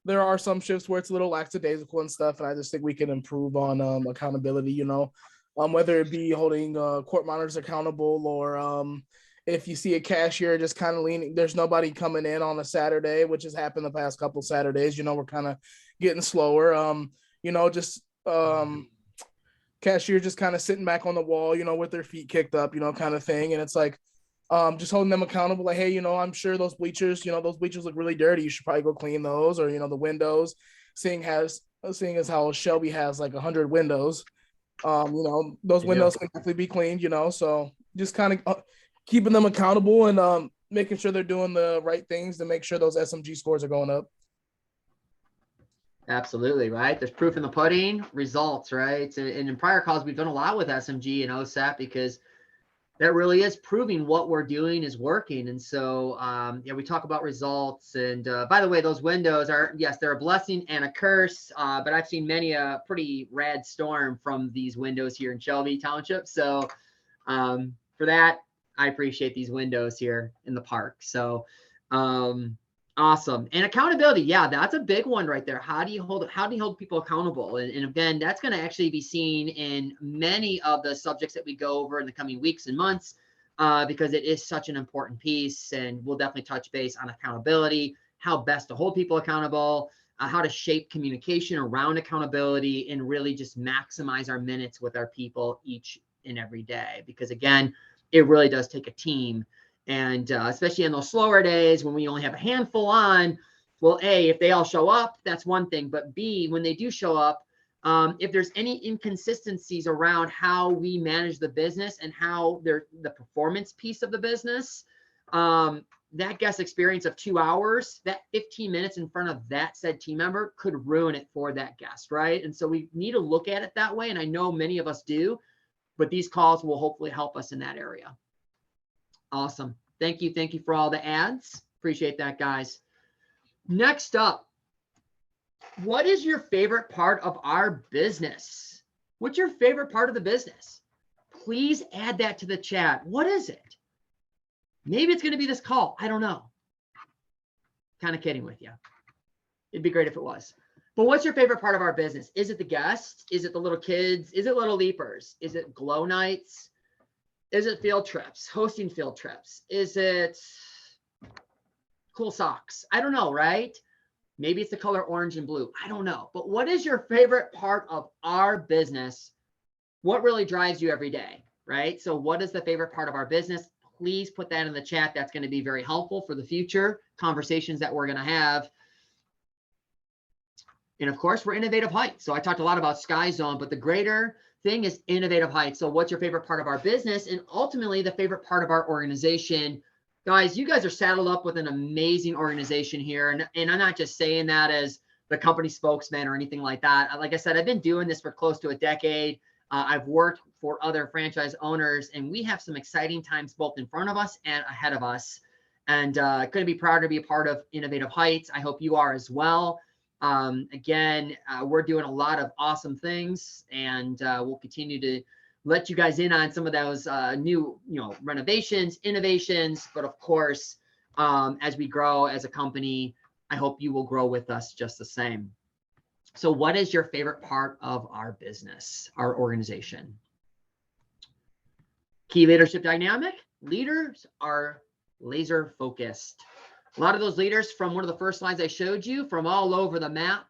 There are some shifts where it's a little lackadaisical and stuff, and I just think we can improve on accountability, whether it be holding court monitors accountable, or if you see a cashier just kind of leaning, there's nobody coming in on a Saturday, which has happened the past couple Saturdays, we're kind of getting slower. Cashier just kind of sitting back on the wall, with their feet kicked up, kind of thing. And it's like, just holding them accountable, like, hey, I'm sure those bleachers look really dirty. You should probably go clean those, or, the windows, seeing as how Shelby has like 100 windows, those windows can definitely be cleaned, so just kind of keeping them accountable and making sure they're doing the right things to make sure those SMG scores are going up. Absolutely, right? There's proof in the pudding, results, right? And in prior calls, we've done a lot with SMG and OSAP because that really is proving what we're doing is working. And so, we talk about results. And by the way, those windows are, yes, they're a blessing and a curse, but I've seen many a pretty rad storm from these windows here in Shelby Township. So for that, I appreciate these windows here in the park. So awesome. And accountability. Yeah, that's a big one right there. How do you hold people accountable? And again, that's going to actually be seen in many of the subjects that we go over in the coming weeks and months, because it is such an important piece. And we'll definitely touch base on accountability, how best to hold people accountable, how to shape communication around accountability, and really just maximize our minutes with our people each and every day. Because again, it really does take a team. And especially in those slower days when we only have a handful on, well, A, if they all show up, that's one thing. But B, when they do show up, if there's any inconsistencies around how we manage the business and how the performance piece of the business, that guest experience of 2 hours, that 15 minutes in front of that said team member could ruin it for that guest, right? And so we need to look at it that way. And I know many of us do, but these calls will hopefully help us in that area. Awesome. Thank you. Thank you for all the ads. Appreciate that, guys. Next up, what is your favorite part of our business? What's your favorite part of the business? Please add that to the chat. What is it? Maybe it's going to be this call. I don't know. Kind of kidding with you. It'd be great if it was. But what's your favorite part of our business? Is it the guests? Is it the little kids? Is it little leapers? Is it glow nights? Is it field trips, hosting field trips? Is it cool socks? I don't know, right? Maybe it's the color orange and blue. I don't know. But what is your favorite part of our business? What really drives you every day, right? So what is the favorite part of our business? Please put that in the chat. That's going to be very helpful for the future conversations that we're going to have. And of course, we're Innovative Heights. So I talked a lot about Sky Zone, but the greater thing is Innovative Heights. So what's your favorite part of our business? And ultimately, the favorite part of our organization. Guys, you guys are saddled up with an amazing organization here. And I'm not just saying that as the company spokesman or anything like that. Like I said, I've been doing this for close to a decade. I've worked for other franchise owners, and we have some exciting times both in front of us and ahead of us. And couldn't be prouder to be a part of Innovative Heights. I hope you are as well. Again, we're doing a lot of awesome things, and we'll continue to let you guys in on some of those new, renovations, innovations. But of course, as we grow as a company, I hope you will grow with us just the same. So what is your favorite part of our business, our organization? Key leadership dynamic. Leaders are laser focused. A lot of those leaders from one of the first slides I showed you from all over the map.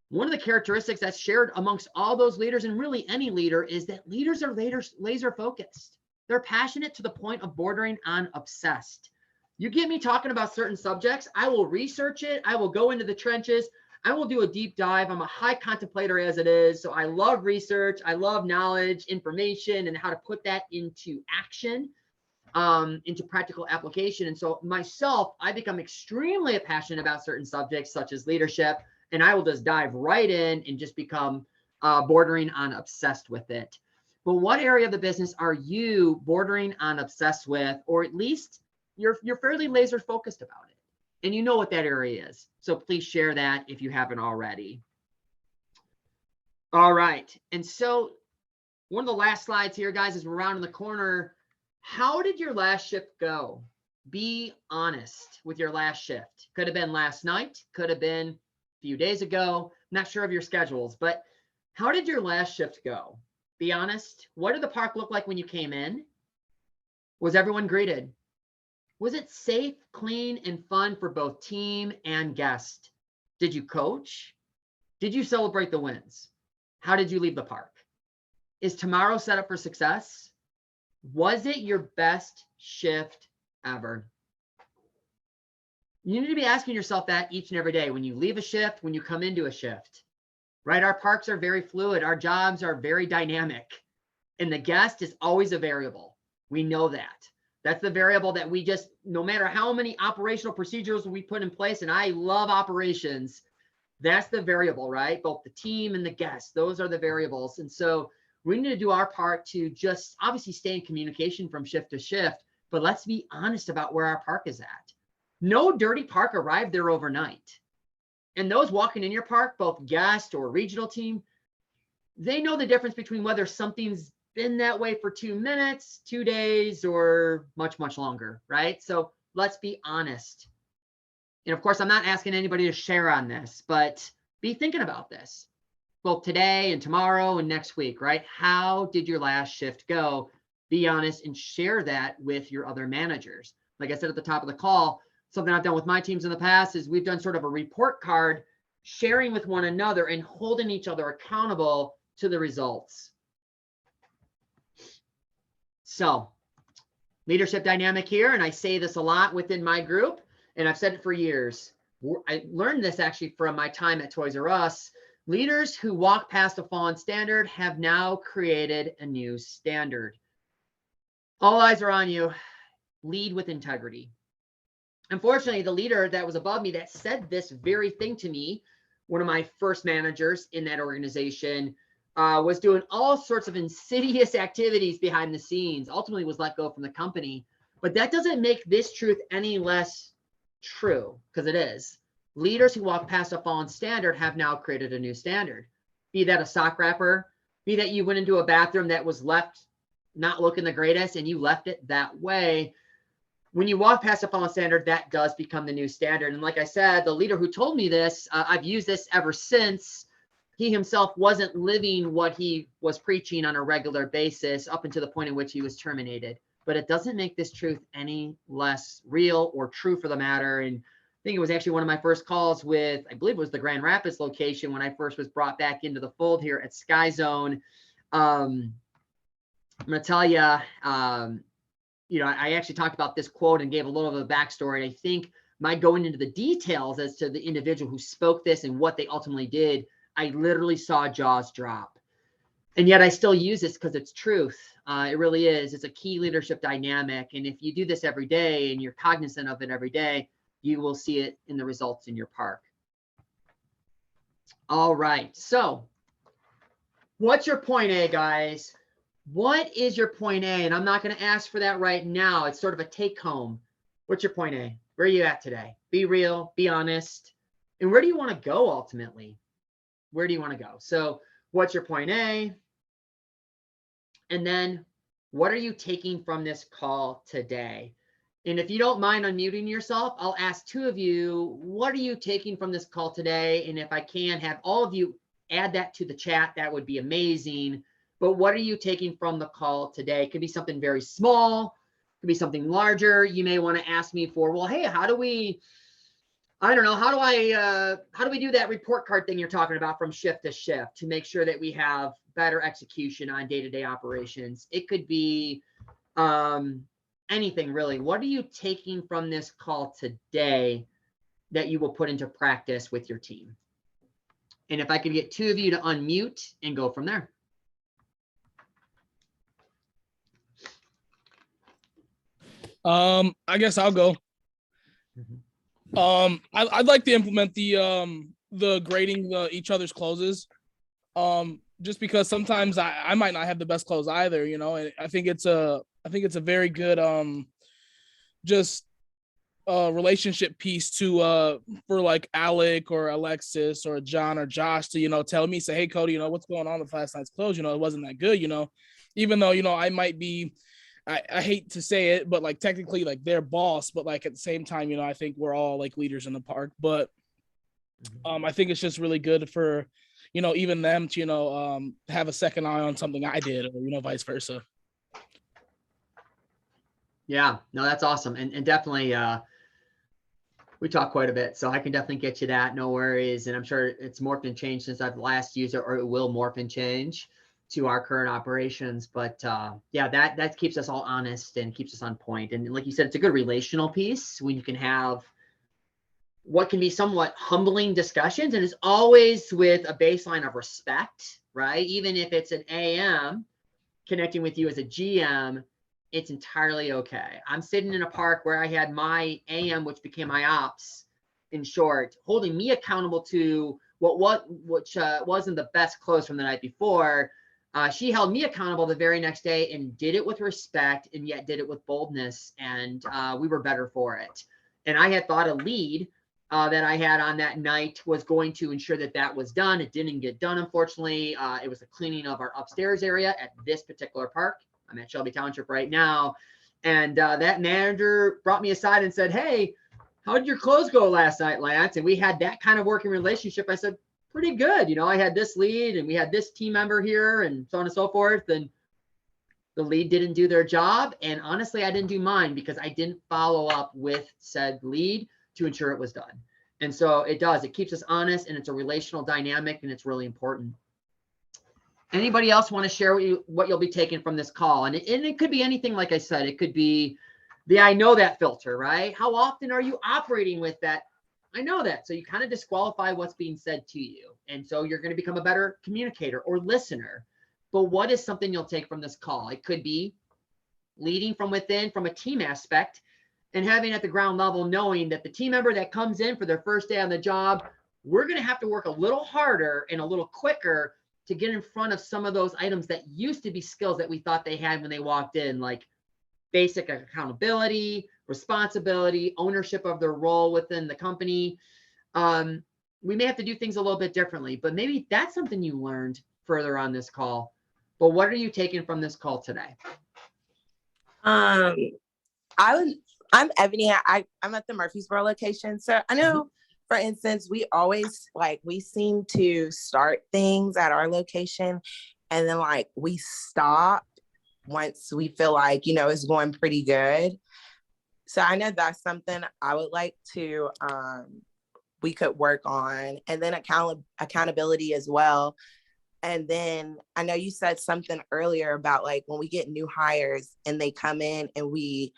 One of the characteristics that's shared amongst all those leaders, and really any leader, is that leaders are laser focused. They're passionate to the point of bordering on obsessed. You get me talking about certain subjects, I will research it. I will go into the trenches. I will do a deep dive. I'm a high contemplator as it is. So I love research. I love knowledge, information, and how to put that into action, into practical application. And so myself, I become extremely passionate about certain subjects such as leadership, and I will just dive right in and just become bordering on obsessed with it. But what area of the business are you bordering on obsessed with, or at least you're fairly laser focused about it? And you know what that area is. So please share that if you haven't already. All right. And so one of the last slides here, guys, as we're rounding the corner, how did your last shift go? Be honest with your last shift. Could have been last night, could have been a few days ago. I'm not sure of your schedules, but how did your last shift go? Be honest. What did the park look like when you came in? Was everyone greeted? Was it safe, clean, and fun for both team and guest? Did you coach? Did you celebrate the wins? How did you leave the park? Is tomorrow set up for success? Was it your best shift ever? You need to be asking yourself that each and every day when you leave a shift, when you come into a shift, right? Our parks are very fluid. Our jobs are very dynamic, and the guest is always a variable. We know that. That's the variable that we just, no matter how many operational procedures we put in place, and I love operations, that's the variable, right? Both the team and the guests, those are the variables. And so we need to do our part to just obviously stay in communication from shift to shift, but let's be honest about where our park is at. No dirty park arrived there overnight. And those walking in your park, both guest or regional team, they know the difference between whether something's been that way for 2 minutes, 2 days, or much, much longer, right? So let's be honest. And of course, I'm not asking anybody to share on this, but be thinking about this, both today and tomorrow and next week, right? How did your last shift go? Be honest and share that with your other managers. Like I said at the top of the call, something I've done with my teams in the past is we've done sort of a report card, sharing with one another and holding each other accountable to the results. So leadership dynamic here, and I say this a lot within my group, and I've said it for years. I learned this actually from my time at Toys R Us. Leaders who walk past a fallen standard have now created a new standard. All eyes are on you. Lead with integrity. Unfortunately, the leader that was above me that said this very thing to me, one of my first managers in that organization, was doing all sorts of insidious activities behind the scenes, ultimately was let go from the company. But that doesn't make this truth any less true, because it is. Leaders who walk past a fallen standard have now created a new standard. Be that a sock wrapper, be that you went into a bathroom that was left not looking the greatest and you left it that way. When you walk past a fallen standard, that does become the new standard. And like I said, the leader who told me this, I've used this ever since. He himself wasn't living what he was preaching on a regular basis up until the point in which he was terminated. But it doesn't make this truth any less real or true for the matter. And I think it was actually one of my first calls with, I believe it was the Grand Rapids location when I first was brought back into the fold here at Sky Zone. I'm going to tell you, I actually talked about this quote and gave a little of a backstory. And I think my going into the details as to the individual who spoke this and what they ultimately did, I literally saw jaws drop. And yet I still use this because it's truth. It really is. It's a key leadership dynamic. And if you do this every day and you're cognizant of it every day, you will see it in the results in your park. All right. So what's your point A, guys? What is your point A? And I'm not going to ask for that right now. It's sort of a take home. What's your point A? Where are you at today? Be real, be honest. And where do you want to go ultimately? Where do you want to go? So what's your point A? And then what are you taking from this call today? And if you don't mind unmuting yourself, I'll ask two of you, what are you taking from this call today? And if I can have all of you add that to the chat, that would be amazing. But what are you taking from the call today? It could be something very small, it could be something larger. You may want to ask me for, well, hey, how do we do that report card thing you're talking about from shift to shift to make sure that we have better execution on day-to-day operations? It could be anything really. What are you taking from this call today that you will put into practice with your team? And if I could get two of you to unmute and go from there. I guess I'll go. I'd like to implement the grading each other's closes. Just because sometimes I might not have the best close either, and I think it's a very good relationship piece to for like Alec or Alexis or John or Josh to tell me, say, hey Cody, what's going on with last night's close? It wasn't that good, even though I might be, I hate to say it, but like technically like their boss, but like at the same time, I think we're all like leaders in the park. But I think it's just really good for even them to have a second eye on something I did, or vice versa. Yeah, no, that's awesome. And definitely we talk quite a bit, so I can definitely get you that, no worries. And I'm sure it's morphed and changed since I've last used it, or it will morph and change to our current operations. But yeah, that keeps us all honest and keeps us on point. And like you said, it's a good relational piece when you can have what can be somewhat humbling discussions, and it's always with a baseline of respect, right? Even if it's an AM connecting with you as a GM, it's entirely okay. I'm sitting in a park where I had my AM, which became my ops, in short, holding me accountable to which wasn't the best close from the night before. She held me accountable the very next day and did it with respect, and yet did it with boldness, and we were better for it. And I had thought a lead that I had on that night was going to ensure that was done. It didn't get done, unfortunately. It was the cleaning of our upstairs area at this particular park. I'm at Shelby Township right now. And that manager brought me aside and said, hey, how did your close go last night, Lance? And we had that kind of working relationship. I said, pretty good. I had this lead and we had this team member here and so on and so forth. And the lead didn't do their job. And honestly, I didn't do mine because I didn't follow up with said lead to ensure it was done. And so it keeps us honest, and it's a relational dynamic, and it's really important. Anybody else want to share what you'll be taking from this call? And it could be anything, like I said, it could be the I know that filter, right? How often are you operating with that? I know that. So you kind of disqualify what's being said to you. And so you're going to become a better communicator or listener. But what is something you'll take from this call? It could be leading from within from a team aspect and having at the ground level, knowing that the team member that comes in for their first day on the job, we're going to have to work a little harder and a little quicker to get in front of some of those items that used to be skills that we thought they had when they walked in, like basic accountability, responsibility, ownership of their role within the company. We may have to do things a little bit differently, but maybe that's something you learned further on this call. But what are you taking from this call today? I'm Ebony. I'm at the Murfreesboro location. So I know, for instance, we seem to start things at our location and then we stop once we feel like, it's going pretty good. So I know that's something I would like to, we could work on. And then accountability as well. And then I know you said something earlier about when we get new hires and they come in and we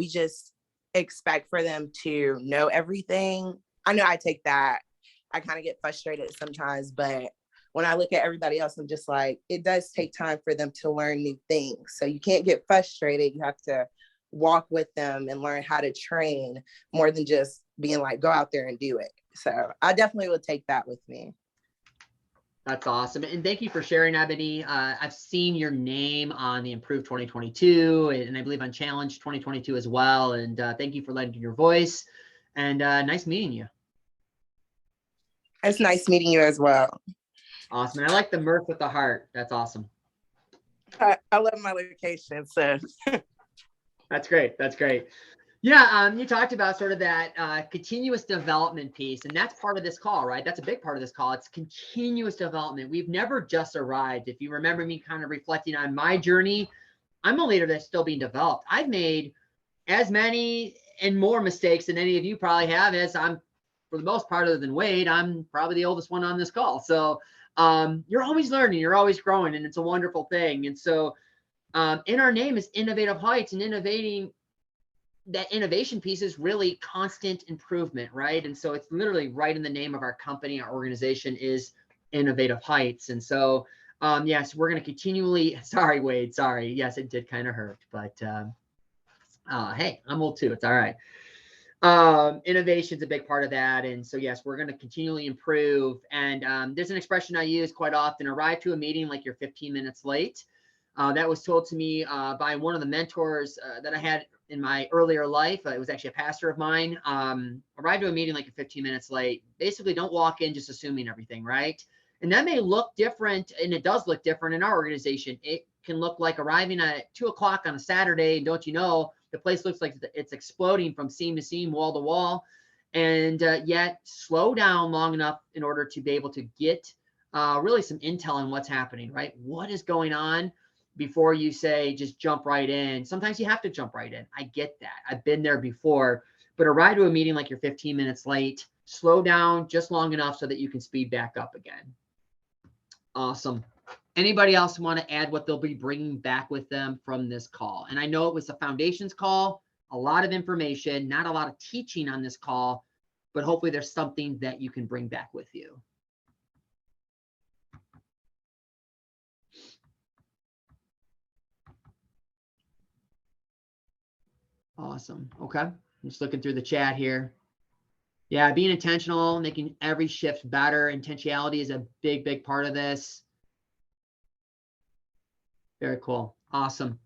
just expect for them to know everything. I know I take that. I kind of get frustrated sometimes, but when I look at everybody else, I'm just it does take time for them to learn new things. So you can't get frustrated. You have to walk with them and learn how to train more than just being go out there and do it. So I definitely would take that with me. That's awesome. And thank you for sharing, Ebony. I've seen your name on the Improved 2022 and I believe on Challenge 2022 as well. And thank you for lending your voice, and nice meeting you. It's nice meeting you as well. Awesome. And I like the Murph with the heart. That's awesome. I love my location. So that's great. That's great. Yeah, you talked about sort of that continuous development piece, and that's part of this call, right? That's a big part of this call. It's continuous development. We've never just arrived. If you remember me kind of reflecting on my journey, I'm a leader that's still being developed. I've made as many and more mistakes than any of you probably have, as I'm, for the most part, other than Wade, I'm probably the oldest one on this call. So you're always learning, you're always growing, and it's a wonderful thing. And so in our name is Innovative Heights, and that innovation piece is really constant improvement, right? And so it's literally right in the name of our company, our organization is Innovative Heights. And so, yes, we're going to continually, sorry, Wade, sorry. Yes, it did kind of hurt, but hey, I'm old too. It's all right. Innovation is a big part of that. And so, yes, we're going to continually improve. And there's an expression I use quite often: arrive to a meeting like you're 15 minutes late. That was told to me by one of the mentors that I had in my earlier life. It was actually a pastor of mine. Arrive to a meeting like you're 15 minutes late. Basically, don't walk in just assuming everything, right? And that may look different, and it does look different in our organization. It can look like arriving at 2 o'clock on a Saturday, and don't you know, the place looks like it's exploding from seam to seam, wall to wall, and yet slow down long enough in order to be able to get really some intel on what's happening, right? What is going on before you say just jump right in. Sometimes you have to jump right in. I get that. I've been there before. But arrive to a meeting like you're 15 minutes late. Slow down just long enough so that you can speed back up again. Awesome. Anybody else want to add what they'll be bringing back with them from this call? And I know it was a foundations call, a lot of information, not a lot of teaching on this call, but hopefully there's something that you can bring back with you. Awesome. Okay. I'm just looking through the chat here. Yeah, being intentional, making every shift better. Intentionality is a big, big part of this. Very cool. Awesome.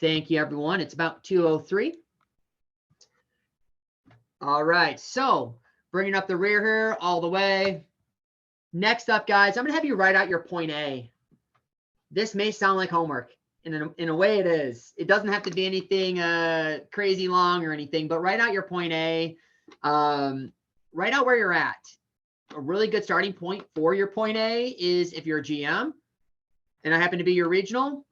Thank you, everyone. It's about 2:03. All right. So bringing up the rear here all the way. Next up, guys, I'm going to have you write out your point A. This may sound like homework. In a way it is. It doesn't have to be anything crazy long or anything, but write out your point A. Write out where you're at. A really good starting point for your point A is if you're a GM and I happen to be your regional,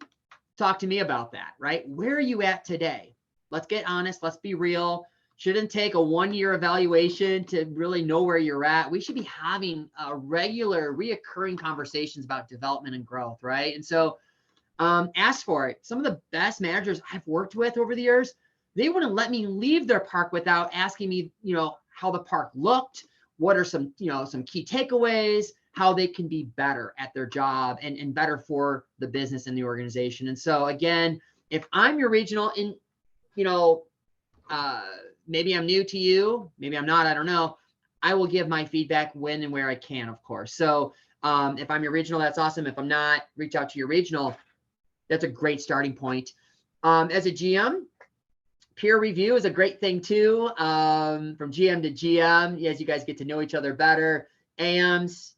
talk to me about that, right? Where are you at today? Let's get honest. Let's be real. Shouldn't take a 1-year evaluation to really know where you're at. We should be having regular, reoccurring conversations about development and growth, right? And so ask for it. Some of the best managers I've worked with over the years, they wouldn't let me leave their park without asking me, how the park looked, what are some, some key takeaways, how they can be better at their job and better for the business and the organization. And so again, if I'm your regional in, maybe I'm new to you, maybe I'm not, I don't know. I will give my feedback when and where I can, of course. So if I'm your regional, that's awesome. If I'm not, reach out to your regional. That's a great starting point. As a GM, peer review is a great thing too. From GM to GM, as you guys get to know each other better. AMs,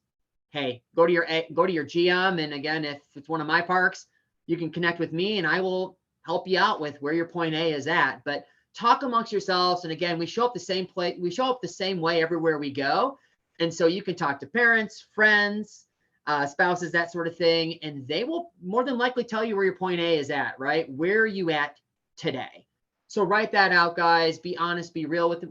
hey, go to your GM. And again, if it's one of my parks, you can connect with me and I will help you out with where your point A is at. But talk amongst yourselves. And again, we show up the same place. We show up the same way everywhere we go. And so you can talk to parents, friends, spouses, that sort of thing. And they will more than likely tell you where your point A is at, right? Where are you at today? So write that out, guys. Be honest, be real with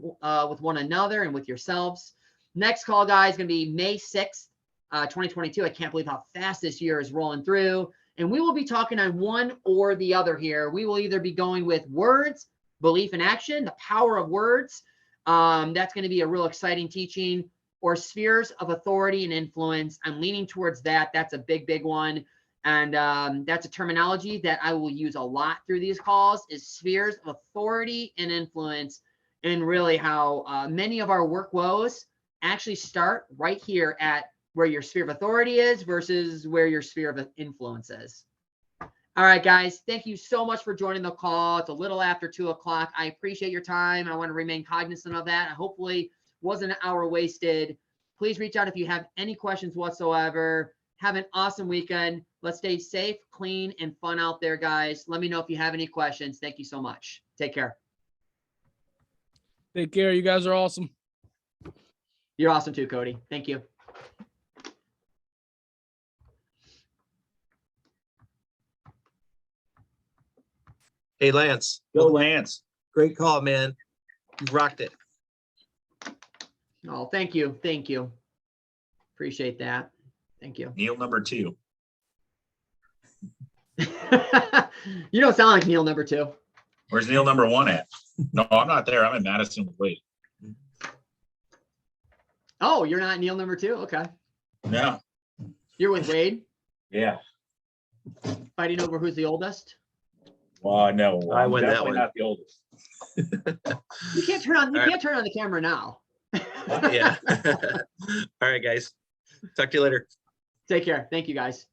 one another and with yourselves. Next call, guys, is going to be May 6th, 2022. I can't believe how fast this year is rolling through. And we will be talking on one or the other here. We will either be going with words, belief and action, the power of words. That's going to be a real exciting teaching, or spheres of authority and influence. I'm leaning towards that. That's a big, big one. And that's a terminology that I will use a lot through these calls, is spheres of authority and influence, and really how many of our work woes actually start right here at where your sphere of authority is versus where your sphere of influence is. All right, guys, thank you so much for joining the call. It's a little after 2 o'clock. I appreciate your time. I want to remain cognizant of that. Hopefully wasn't an hour wasted. Please reach out if you have any questions whatsoever. Have an awesome weekend. Let's stay safe, clean, and fun out there, guys. Let me know if you have any questions. Thank you so much. Take care. Take care. You guys are awesome. You're awesome too, Cody. Thank you. Hey, Lance. Go, Lance. Great call, man. You rocked it. Oh, thank you. Thank you. Appreciate that. Thank you. Neil number 2. You don't sound like Neil number 2. Where's Neil number 1 at? No, I'm not there. I'm in Madison with Wade. Oh, you're not Neil number 2? Okay. No. You're with Wade? Yeah. Fighting over who's the oldest? Well, no, I I'm win that definitely one. not the oldest. You can't turn on. You All right. can't turn on the camera now. Yeah. All right, guys. Talk to you later. Take care. Thank you, guys.